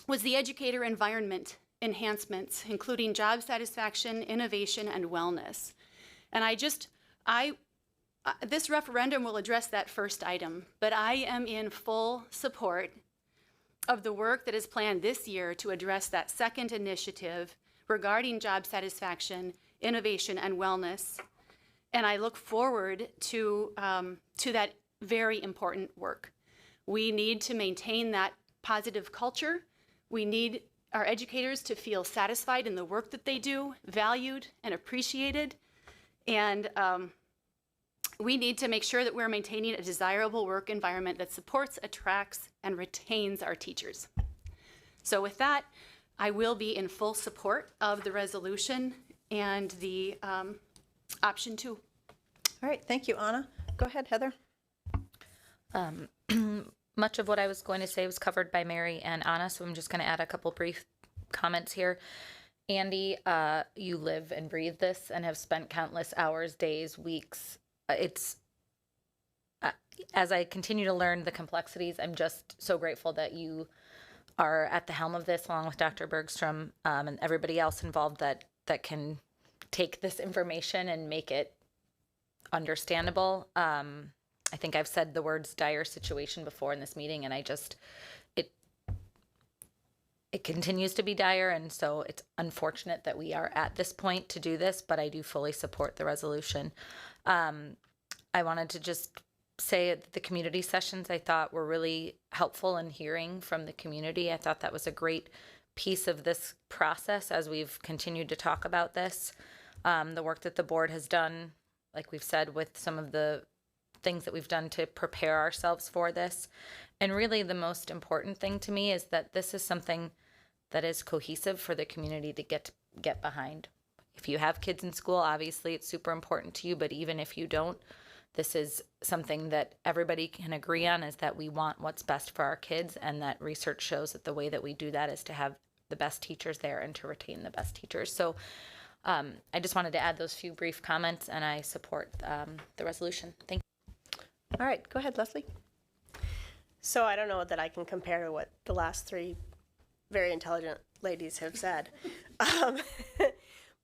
was the educator environment enhancements, including job satisfaction, innovation, and wellness. And this referendum will address that first item, but I am in full support of the work that is planned this year to address that second initiative regarding job satisfaction, innovation, and wellness. And I look forward to that very important work. We need to maintain that positive culture. We need our educators to feel satisfied in the work that they do, valued and appreciated. And we need to make sure that we're maintaining a desirable work environment that supports, attracts, and retains our teachers. So with that, I will be in full support of the resolution and the option 2. All right, thank you, Anna. Go ahead, Heather. Much of what I was going to say was covered by Mary and Anna, so I'm just going to add a couple brief comments here. Andy, you live and breathe this and have spent countless hours, days, weeks. As I continue to learn the complexities, I'm just so grateful that you are at the helm of this, along with Dr. Bergstrom and everybody else involved that can take this information and make it understandable. I think I've said the words dire situation before in this meeting, and it continues to be dire, and so it's unfortunate that we are at this point to do this, but I do fully support the resolution. I wanted to just say that the community sessions I thought were really helpful in hearing from the community. I thought that was a great piece of this process as we've continued to talk about this. The work that the board has done, like we've said, with some of the things that we've done to prepare ourselves for this. And really the most important thing to me is that this is something that is cohesive for the community to get behind. If you have kids in school, obviously it's super important to you, but even if you don't, this is something that everybody can agree on, is that we want what's best for our kids, and that research shows that the way that we do that is to have the best teachers there and to retain the best teachers. So I just wanted to add those few brief comments, and I support the resolution. Thank you. All right, go ahead, Leslie. So I don't know that I can compare to what the last 3 very intelligent ladies have said.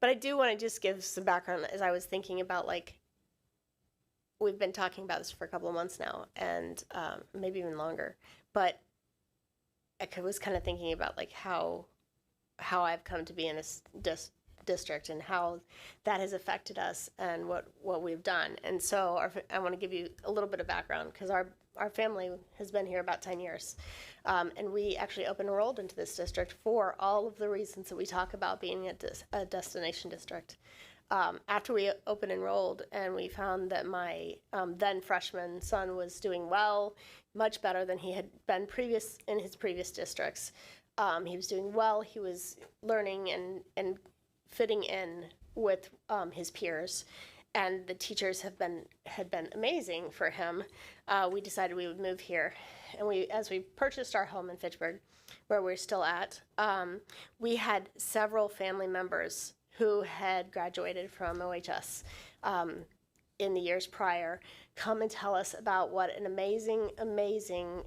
But I do want to just give some background as I was thinking about, like, we've been talking about this for a couple of months now, and maybe even longer. But I was kind of thinking about, like, how I've come to be in a district and how that has affected us and what we've done. And so I want to give you a little bit of background, because our family has been here about 10 years. And we actually open enrolled into this district for all of the reasons that we talk about being a destination district. After we open enrolled and we found that my then freshman son was doing well, much better than he had been in his previous districts. He was doing well, he was learning and fitting in with his peers, and the teachers had been amazing for him. We decided we would move here, and as we purchased our home in Fitchburg, where we're still at, we had several family members who had graduated from OHS in the years prior come and tell us about what an amazing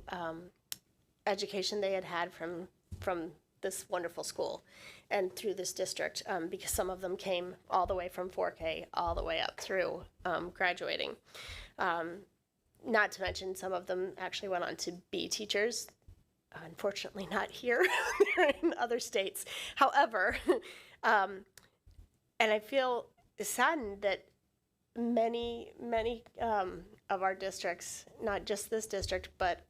education they had from from this wonderful school and through this district, because some of them came all the way from 4K all the way up through graduating. Not to mention some of them actually went on to be teachers. Unfortunately, not here. They're in other states. However, and I feel saddened that many of our districts, not just this district, but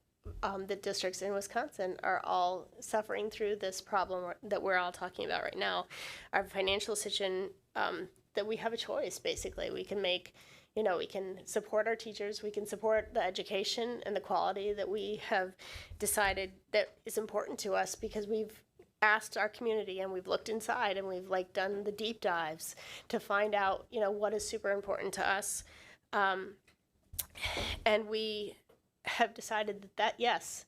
the districts in Wisconsin, are all suffering through this problem that we're all talking about right now. Our financial situation, that we have a choice, basically. We can make, we can support our teachers, we can support the education and the quality that we have decided that is important to us, because we've asked our community and we've looked inside and we've done the deep dives to find out, what is super important to us. And we have decided that yes,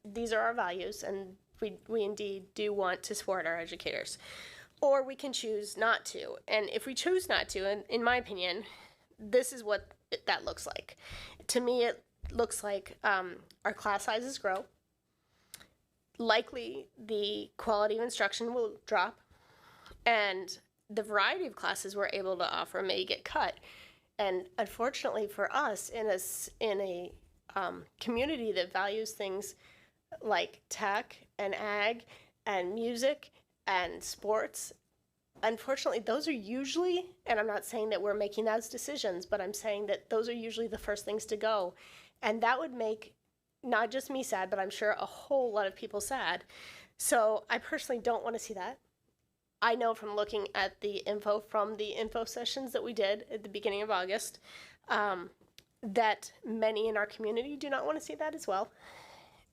these are our values, and we indeed do want to support our educators. Or we can choose not to. And if we choose not to, and in my opinion, this is what that looks like. To me, it looks like our class sizes grow. Likely, the quality of instruction will drop, and the variety of classes we're able to offer may get cut. And unfortunately for us, in a community that values things like tech and ag and music and sports, unfortunately, those are usually, and I'm not saying that we're making those decisions, but I'm saying that those are usually the first things to go. And that would make not just me sad, but I'm sure a whole lot of people sad. So I personally don't want to see that. I know from looking at the info from the info sessions that we did at the beginning of August, that many in our community do not want to see that as well.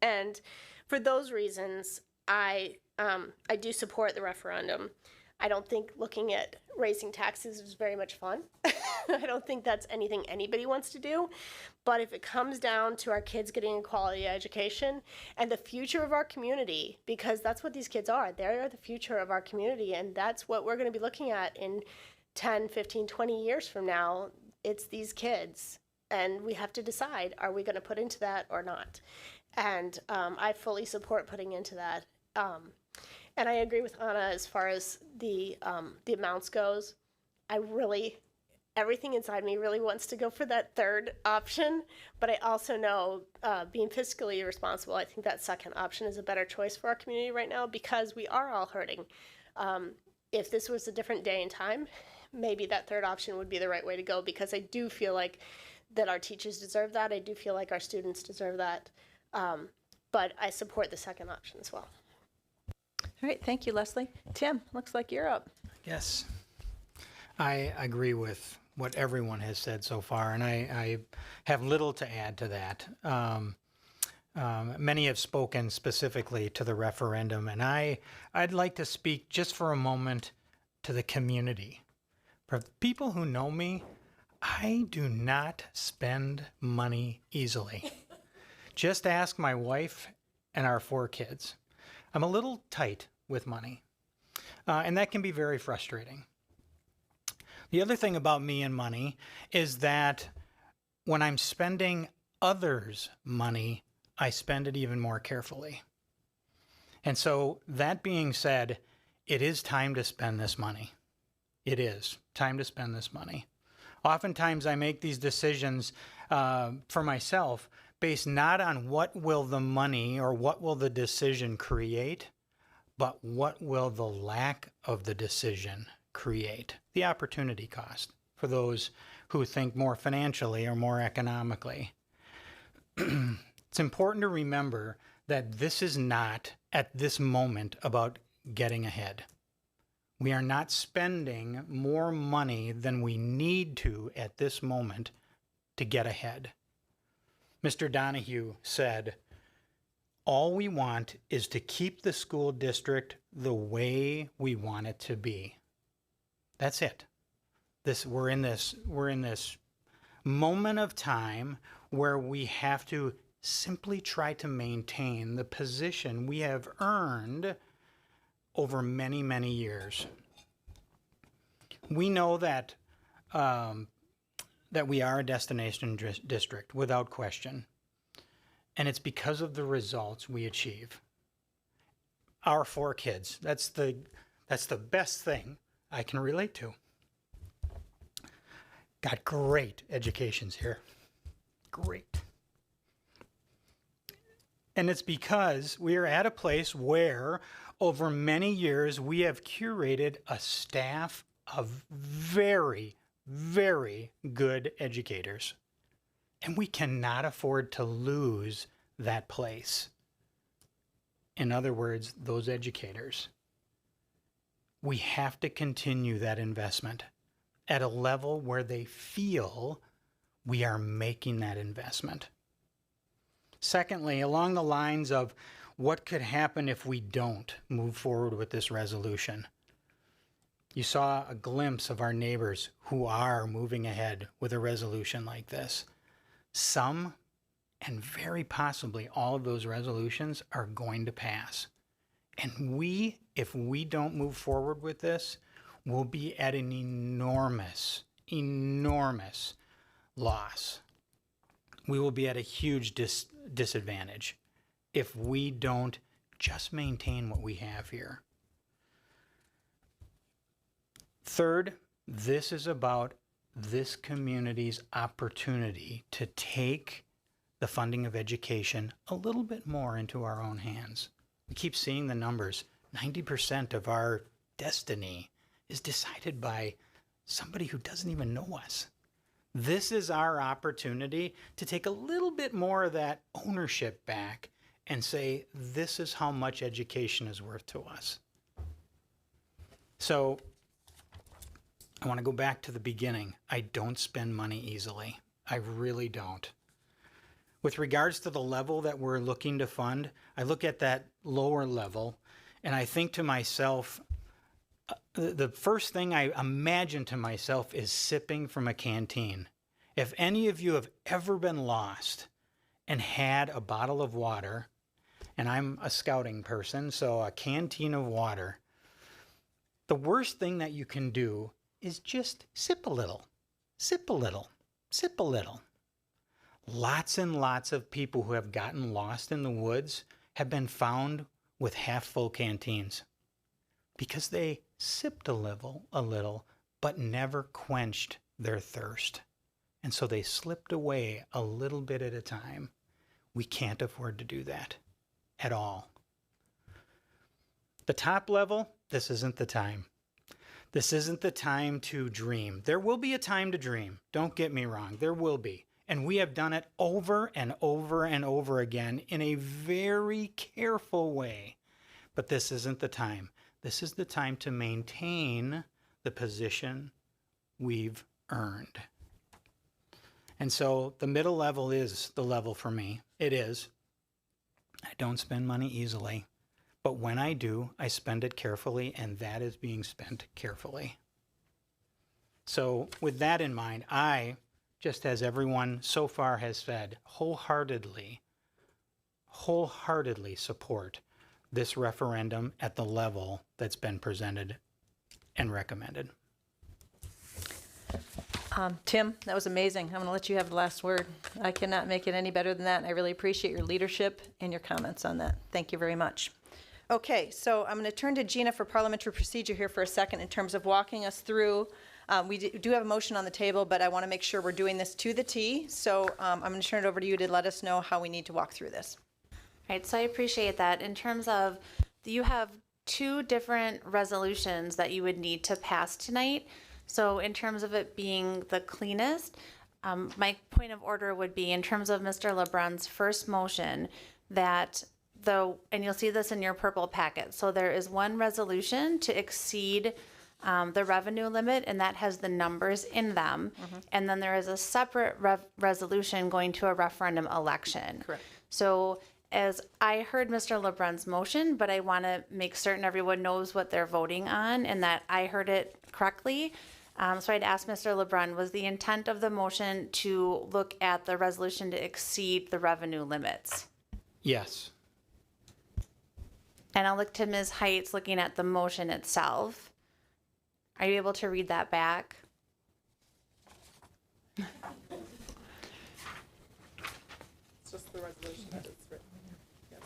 And for those reasons, I do support the referendum. I don't think looking at raising taxes is very much fun. I don't think that's anything anybody wants to do. But if it comes down to our kids getting a quality education and the future of our community, because that's what these kids are. They are the future of our community, and that's what we're going to be looking at in 10, 15, 20 years from now. It's these kids. And we have to decide, are we going to put into that or not? And I fully support putting into that. And I agree with Anna as far as the amounts goes. Everything inside me really wants to go for that third option, but I also know, being fiscally responsible, I think that second option is a better choice for our community right now, because we are all hurting. If this was a different day and time, maybe that third option would be the right way to go, because I do feel like that our teachers deserve that. I do feel like our students deserve that. But I support the second option as well. All right, thank you, Leslie. Tim, looks like you're up. Yes. I agree with what everyone has said so far, and I have little to add to that. Many have spoken specifically to the referendum, and I'd like to speak just for a moment to the community. For people who know me, I do not spend money easily. Just ask my wife and our 4 kids. I'm a little tight with money, and that can be very frustrating. The other thing about me and money is that when I'm spending others' money, I spend it even more carefully. And so that being said, it is time to spend this money. It is time to spend this money. Oftentimes I make these decisions for myself based not on what will the money or what will the decision create, but what will the lack of the decision create, the opportunity cost for those who think more financially or more economically. It's important to remember that this is not, at this moment, about getting ahead. We are not spending more money than we need to at this moment to get ahead. Mr. Donahue said, all we want is to keep the school district the way we want it to be. That's it. We're in this moment of time where we have to simply try to maintain the position we have earned over many, many years. We know that that we are a destination district without question, and it's because of the results we achieve. our 4 kids. That's the best thing I can relate to. Got great educations here. Great. And it's because we are at a place where over many years we have curated a staff of very, very good educators. And we cannot afford to lose that place. In other words, those educators. We have to continue that investment at a level where they feel we are making that investment. Secondly, along the lines of what could happen if we don't move forward with this resolution. You saw a glimpse of our neighbors who are moving ahead with a resolution like this. Some, and very possibly all of those resolutions, are going to pass. And we, if we don't move forward with this, will be at an enormous, enormous loss. We will be at a huge disadvantage if we don't just maintain what we have here. Third, this is about this community's opportunity to take the funding of education a little bit more into our own hands. We keep seeing the numbers. 90% of our destiny is decided by somebody who doesn't even know us. This is our opportunity to take a little bit more of that ownership back and say, this is how much education is worth to us. So I want to go back to the beginning. I don't spend money easily. I really don't. With regards to the level that we're looking to fund, I look at that lower level and I think to myself, the first thing I imagine to myself is sipping from a canteen. If any of you have ever been lost and had a bottle of water, and I'm a scouting person, so a canteen of water, the worst thing that you can do is just sip a little, sip a little, sip a little. Lots and lots of people who have gotten lost in the woods have been found with half-full canteens because they sipped a little, but never quenched their thirst. And so they slipped away a little bit at a time. We can't afford to do that at all. The top level, this isn't the time. This isn't the time to dream. There will be a time to dream. Don't get me wrong. There will be. And we have done it over and over and over again in a very careful way. But this isn't the time. This is the time to maintain the position we've earned. And so the middle level is the level for me. It is. I don't spend money easily. But when I do, I spend it carefully, and that is being spent carefully. So with that in mind, I, just as everyone so far has said, wholeheartedly support this referendum at the level that's been presented and recommended. Tim, that was amazing. I'm going to let you have the last word. I cannot make it any better than that. I really appreciate your leadership and your comments on that. Thank you very much. Okay, so I'm going to turn to Gina for parliamentary procedure here for a second in terms of walking us through. We do have a motion on the table, but I want to make sure we're doing this to the T. So I'm going to turn it over to you to let us know how we need to walk through this. Right, so I appreciate that. In terms of, you have 2 different resolutions that you would need to pass tonight. So in terms of it being the cleanest, my point of order would be in terms of Mr. LeBrun's first motion that and you'll see this in your purple packet. So there is one resolution to exceed the revenue limit, and that has the numbers in them. And then there is a separate resolution going to a referendum election. Correct. So as I heard Mr. LeBrun's motion, but I want to make certain everyone knows what they're voting on and that I heard it correctly. So I'd ask Mr. LeBrun, was the intent of the motion to look at the resolution to exceed the revenue limits? Yes. And I'll look to Ms. Heights looking at the motion itself. Are you able to read that back? It's just the resolution that it's written. Yes.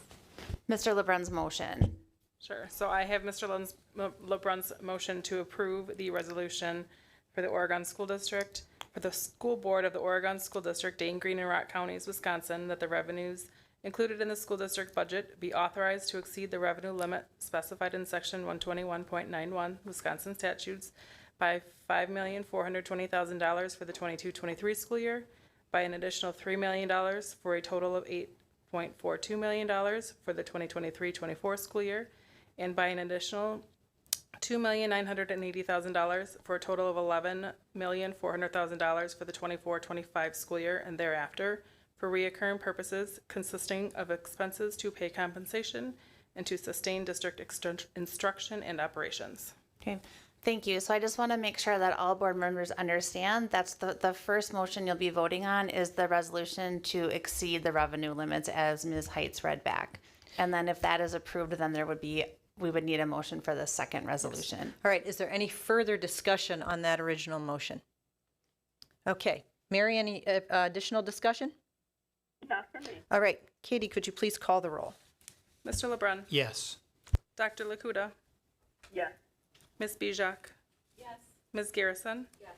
Mr. LeBrun's motion. Sure. So I have Mr. LeBrun's motion to approve the resolution for the Oregon School District, for the School Board of the Oregon School District, Dane, Green, and Rock Counties, Wisconsin, that the revenues included in the school district budget be authorized to exceed the revenue limit specified in section 121.91 Wisconsin statutes by $5,420,000 for the 22-23 school year, by an additional $3 million for a total of $8.42 million for the 2023-24 school year, and by an additional $2,980,000 for a total of $11,400,000 for the 24-25 school year and thereafter, for reoccurring purposes consisting of expenses to pay compensation and to sustain district instruction and operations. Okay, thank you. So I just want to make sure that all board members understand that's the first motion you'll be voting on is the resolution to exceed the revenue limits as Ms. Heights read back. And then if that is approved, then we would need a motion for the second resolution. All right, is there any further discussion on that original motion? Okay, Mary, any additional discussion? Not for me. All right, Katie, could you please call the roll? Mr. LeBrun, Yes. Dr. Lakuda, Yes. Ms. Bijak, Yes. Ms. Garrison, Yes.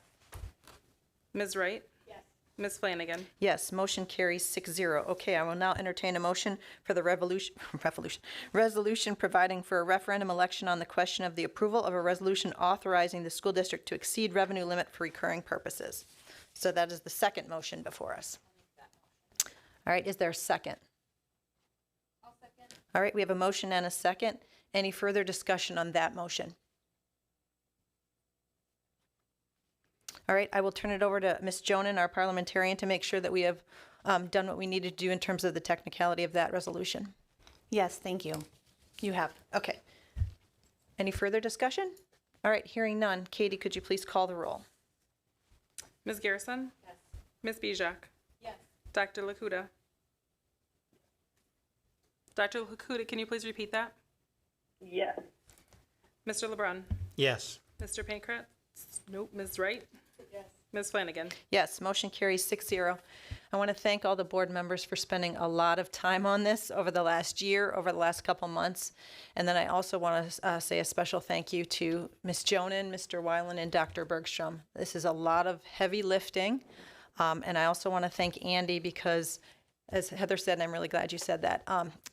Ms. Wright, Yes. Ms. Flanagan. Yes, motion carries 6-0. Okay, I will now entertain a motion for the resolution providing for a referendum election on the question of the approval of a resolution authorizing the school district to exceed revenue limit for recurring purposes. So that is the second motion before us. All right, is there a second? I'll second. All right, we have a motion and a second. Any further discussion on that motion? All right, I will turn it over to Ms. Jonan, our parliamentarian, to make sure that we have done what we need to do in terms of the technicality of that resolution. Yes, thank you. You have. Okay. Any further discussion? All right, hearing none. Katie, could you please call the roll? Ms. Garrison, Yes. Ms. Bijak, Yes. Dr. Lakuda. Dr. Lakuda, can you please repeat that? Yes. Mr. LeBrun, Yes. Mr. Pankratz, nope, Ms. Wright, Yes. Ms. Flanagan. Yes, motion carries 6-0. I want to thank all the board members for spending a lot of time on this over the last year, over the last couple months. And then I also want to say a special thank you to Ms. Jonan, Mr. Weiland, and Dr. Bergstrom. This is a lot of heavy lifting. And I also want to thank Andy because, as Heather said, and I'm really glad you said that,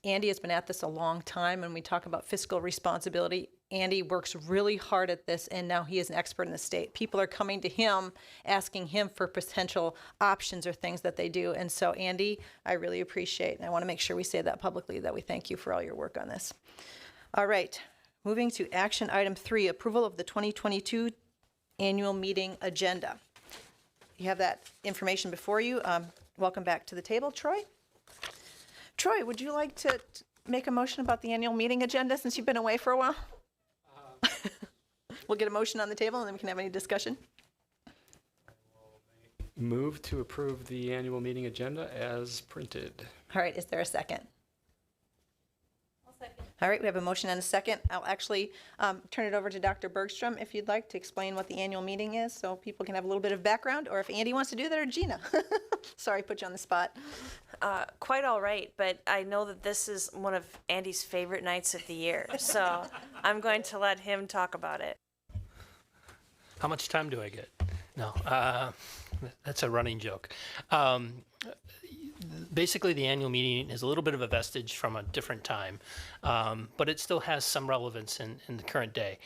Andy has been at this a long time. When we talk about fiscal responsibility, Andy works really hard at this, and now he is an expert in the state. People are coming to him, asking him for potential options or things that they do. And so, Andy, I really appreciate, and I want to make sure we say that publicly, that we thank you for all your work on this. All right, moving to action item 3, approval of the 2022 annual meeting agenda. You have that information before you. Welcome back to the table, Troy. Troy, would you like to make a motion about the annual meeting agenda since you've been away for a while? We'll get a motion on the table and then we can have any discussion. Move to approve the annual meeting agenda as printed. All right, is there a second? I'll second. All right, we have a motion and a second. I'll actually turn it over to Dr. Bergstrom if you'd like to explain what the annual meeting is so people can have a little bit of background, or if Andy wants to do that, or Gina. Sorry, put you on the spot. Quite all right, but I know that this is one of Andy's favorite nights of the year, so I'm going to let him talk about it. How much time do I get? No, that's a running joke. Basically, the annual meeting is a little bit of a vestige from a different time, but it still has some relevance in the current day.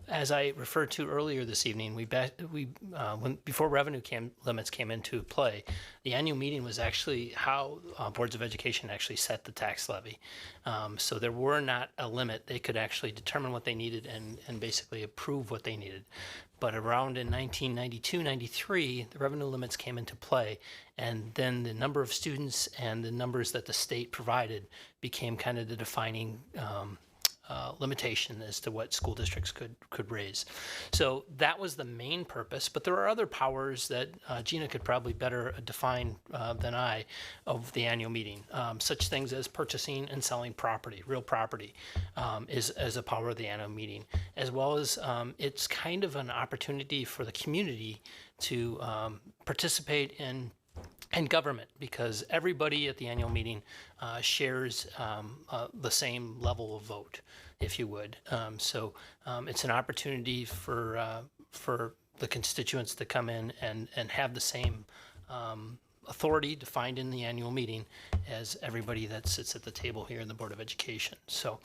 As I referred to earlier this evening, before revenue limits came into play, the annual meeting was actually how boards of education actually set the tax levy. So there were not a limit. They could actually determine what they needed and basically approve what they needed. But around in 1992-93, the revenue limits came into play, and then the number of students and the numbers that the state provided became kind of the defining limitation as to what school districts could raise. So that was the main purpose, but there are other powers that Gina could probably better define than I of the annual meeting. Such things as purchasing and selling property, real property, is a power of the annual meeting, as well as it's kind of an opportunity for the community to participate in and government, because everybody at the annual meeting shares the same level of vote, if you would. So it's an opportunity for the constituents to come in and have the same authority defined in the annual meeting as everybody that sits at the table here in the Board of Education. So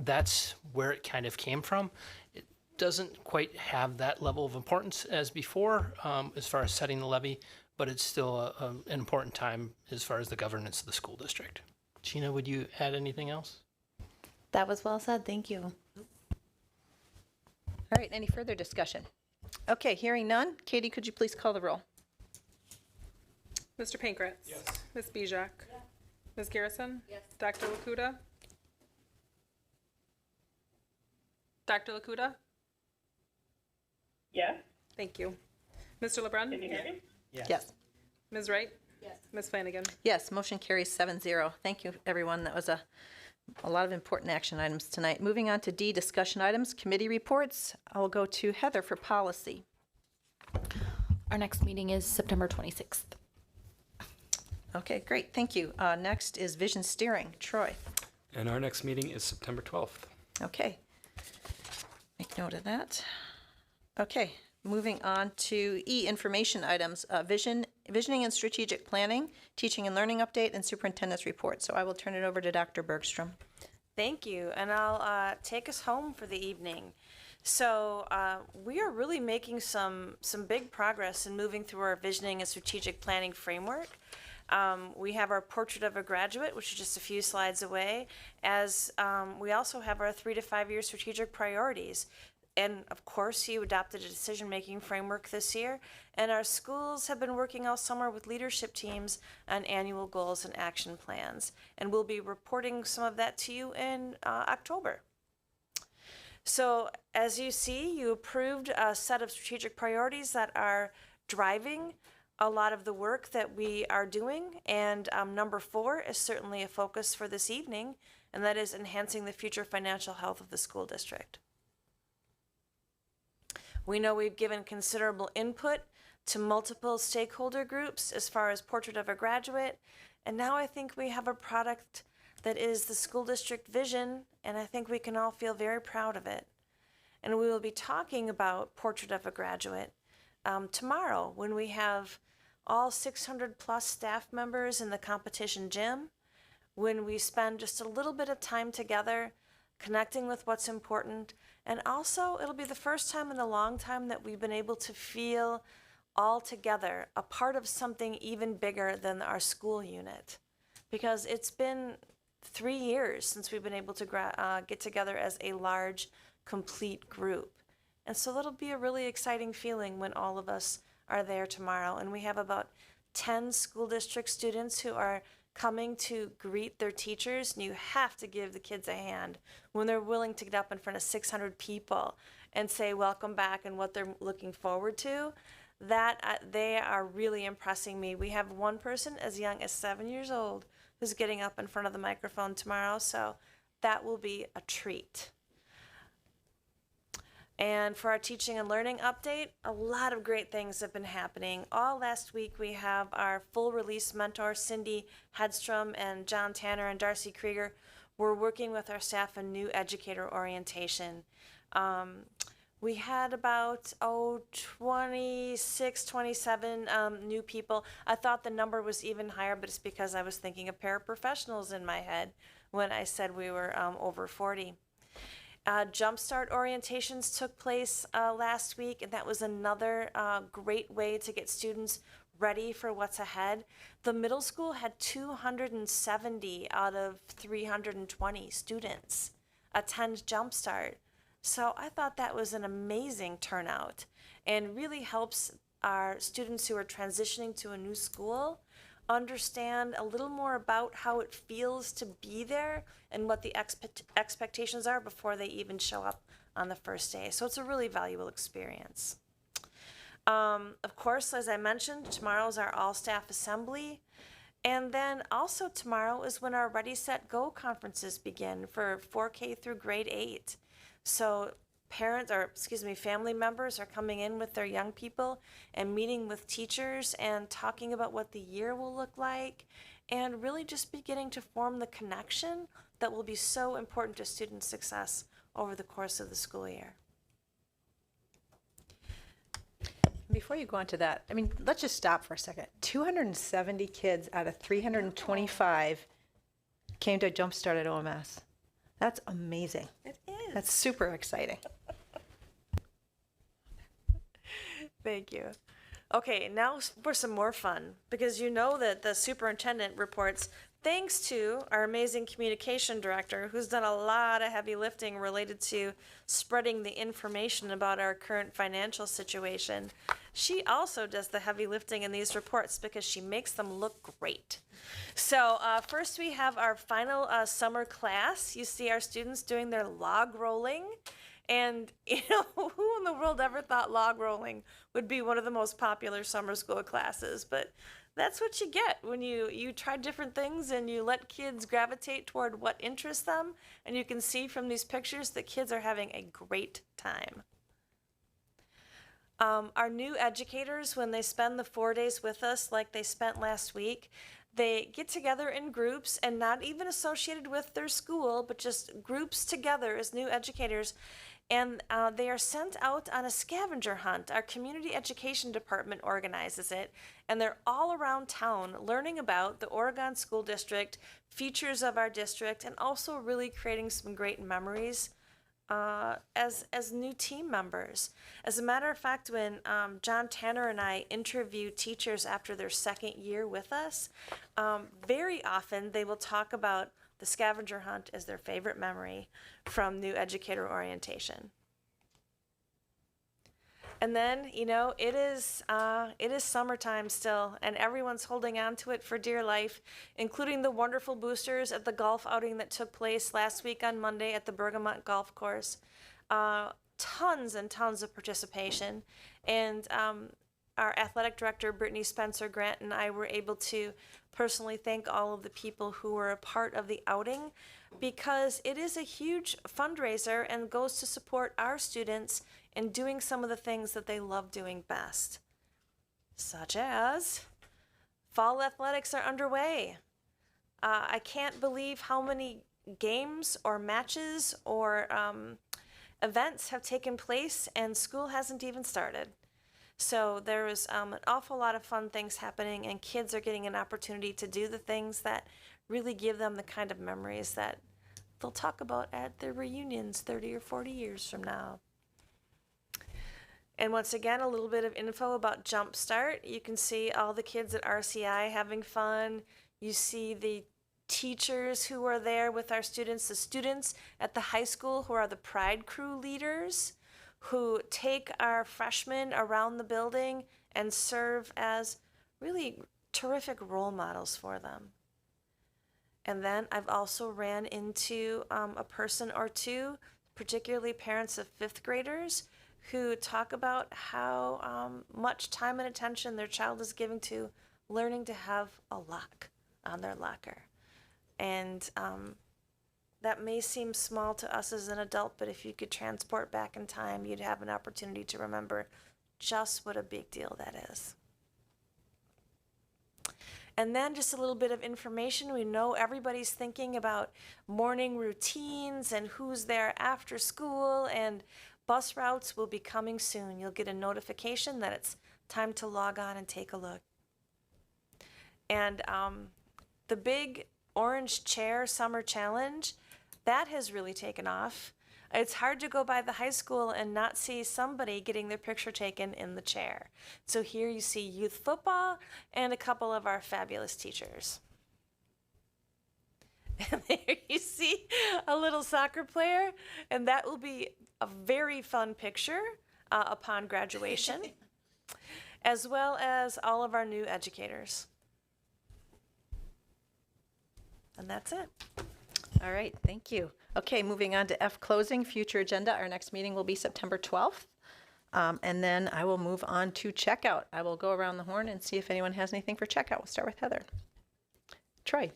that's where it kind of came from. It doesn't quite have that level of importance as before as far as setting the levy, but it's still an important time as far as the governance of the school district. Gina, would you add anything else? That was well said. Thank you. All right, any further discussion? Okay, hearing none. Katie, could you please call the roll? Mr. Pankratz? Yes. Ms. Bijak? Yes. Ms. Garrison? Yes. Dr. Lakuta? Dr. Lakuta? Yes. Thank you. Mr. LeBrun? Can you hear me? Yes. Ms. Wright? Yes. Ms. Flanagan? Yes, motion carries 7-0. Thank you, everyone. That was a lot of important action items tonight. Moving on to D, discussion items, committee reports. I will go to Heather for policy. Our next meeting is September 26th. Okay, great, thank you. Next is vision steering. Troy. And our next meeting is September 12th. Okay. Make note of that. Okay, moving on to E, information items, visioning and strategic planning, teaching and learning update, and superintendent's report. So I will turn it over to Dr. Bergstrom. Thank you, and I'll take us home for the evening. So we are really making some big progress in moving through our visioning and strategic planning framework. We have our portrait of a graduate, which is just a few slides away, as we also have our 3 to 5 year strategic priorities. And of course, you adopted a decision-making framework this year, and our schools have been working all summer with leadership teams on annual goals and action plans. And we'll be reporting some of that to you in October. So as you see, you approved a set of strategic priorities that are driving a lot of the work that we are doing. And number 4 is certainly a focus for this evening, and that is enhancing the future financial health of the school district. We know we've given considerable input to multiple stakeholder groups as far as portrait of a graduate, and now I think we have a product that is the school district vision, and I think we can all feel very proud of it. And we will be talking about portrait of a graduate tomorrow when we have all 600 plus staff members in the competition gym, when we spend just a little bit of time together connecting with what's important. And also, it'll be the first time in a long time that we've been able to feel all together, a part of something even bigger than our school unit. Because it's been 3 years since we've been able to get together as a large, complete group. And so that'll be a really exciting feeling when all of us are there tomorrow. And we have about 10 school district students who are coming to greet their teachers, and you have to give the kids a hand when they're willing to get up in front of 600 people and say welcome back and what they're looking forward to. That they are really impressing me. We have one person as young as 7 years old who's getting up in front of the microphone tomorrow, so that will be a treat. And for our teaching and learning update, a lot of great things have been happening. All last week we have our full release mentor, Cindy Hedstrom, and John Tanner and Darcy Krieger. We're working with our staff in new educator orientation. We had about 26, 27 new people. I thought the number was even higher, but it's because I was thinking of paraprofessionals in my head when I said we were over 40. Jumpstart orientations took place last week, and that was another great way to get students ready for what's ahead. The middle school had 270 out of 320 students attend Jumpstart. So I thought that was an amazing turnout and really helps our students who are transitioning to a new school understand a little more about how it feels to be there and what the expectations are before they even show up on the first day. So it's a really valuable experience. Of course, as I mentioned, tomorrow is our all-staff assembly. And then also tomorrow is when our Ready, Set, Go conferences begin for 4K through grade 8. So family members are coming in with their young people and meeting with teachers and talking about what the year will look like, and really just beginning to form the connection that will be so important to student success over the course of the school year. Before you go on to that, I mean, let's just stop for a second. 270 kids out of 325 came to Jumpstart at OMS. That's amazing. It is. That's super exciting. Thank you. Okay, now for some more fun, because you know that the superintendent reports thanks to our amazing communication director, who's done a lot of heavy lifting related to spreading the information about our current financial situation. She also does the heavy lifting in these reports because she makes them look great. So first we have our final summer class. You see our students doing their log rolling. And, you know, who in the world ever thought log rolling would be one of the most popular summer school classes? But that's what you get when you try different things and you let kids gravitate toward what interests them. And you can see from these pictures that kids are having a great time. Our new educators, when they spend the 4 days with us like they spent last week, they get together in groups and not even associated with their school, but just groups together as new educators. And they are sent out on a scavenger hunt. Our community education department organizes it, and they're all around town learning about the Oregon School District, features of our district, and also really creating some great memories as new team members. As a matter of fact, when John Tanner and I interview teachers after their second year with us, very often they will talk about the scavenger hunt as their favorite memory from new educator orientation. And then, you know, it is summertime still, and everyone's holding on to it for dear life, including the wonderful boosters at the golf outing that took place last week on Monday at the Bergamot Golf Course. Tons and tons of participation, and our athletic director, Brittany Spencer Grant, and I were able to personally thank all of the people who were a part of the outing, because it is a huge fundraiser and goes to support our students in doing some of the things that they love doing best, such as fall athletics are underway. I can't believe how many games or matches or events have taken place, and school hasn't even started. So there was an awful lot of fun things happening, and kids are getting an opportunity to do the things that really give them the kind of memories that they'll talk about at their reunions 30 or 40 years from now. And once again, a little bit of info about Jumpstart. You can see all the kids at RCI having fun. You see the teachers who are there with our students, the students at the high school who are the Pride Crew leaders, who take our freshmen around the building and serve as really terrific role models for them. And then I've also ran into a person or two, particularly parents of fifth graders, who talk about how much time and attention their child is giving to learning to have a lock on their locker. And that may seem small to us as an adult, but if you could transport back in time, you'd have an opportunity to remember just what a big deal that is. And then just a little bit of information. We know everybody's thinking about morning routines and who's there after school, and bus routes will be coming soon. You'll get a notification that it's time to log on and take a look. And the big orange chair summer challenge, that has really taken off. It's hard to go by the high school and not see somebody getting their picture taken in the chair. So here you see youth football and a couple of our fabulous teachers. And there you see a little soccer player, and that will be a very fun picture upon graduation, as well as all of our new educators. And that's it. All right, thank you. Okay, moving on to F, closing, future agenda. Our next meeting will be September 12th. And then I will move on to checkout. I will go around the horn and see if anyone has anything for checkout. We'll start with Heather. Troy.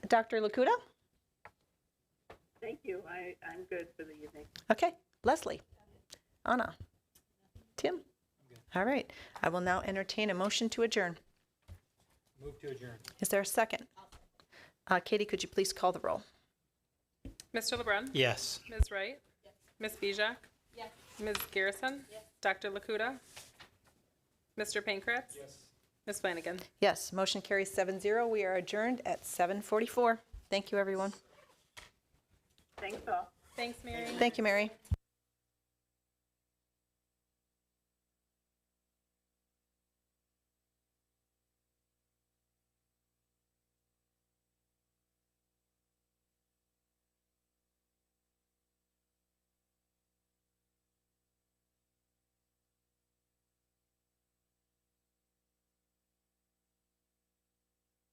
Dr. Lakuta? Thank you. I'm good for the evening. Okay, Leslie, Anna, Tim? All right, I will now entertain a motion to adjourn. Move to adjourn. Is there a second? Katie, could you please call the roll? Mr. LeBrun? Yes. Ms. Wright? Ms. Bijak? Yes. Ms. Garrison? Yes. Dr. Lakuta? Mr. Pankratz? Yes. Ms. Flanagan? Yes, motion carries 7-0. We are adjourned at 7:44. Thank you, everyone. Thanks all. Thanks, Mary. Thank you, Mary.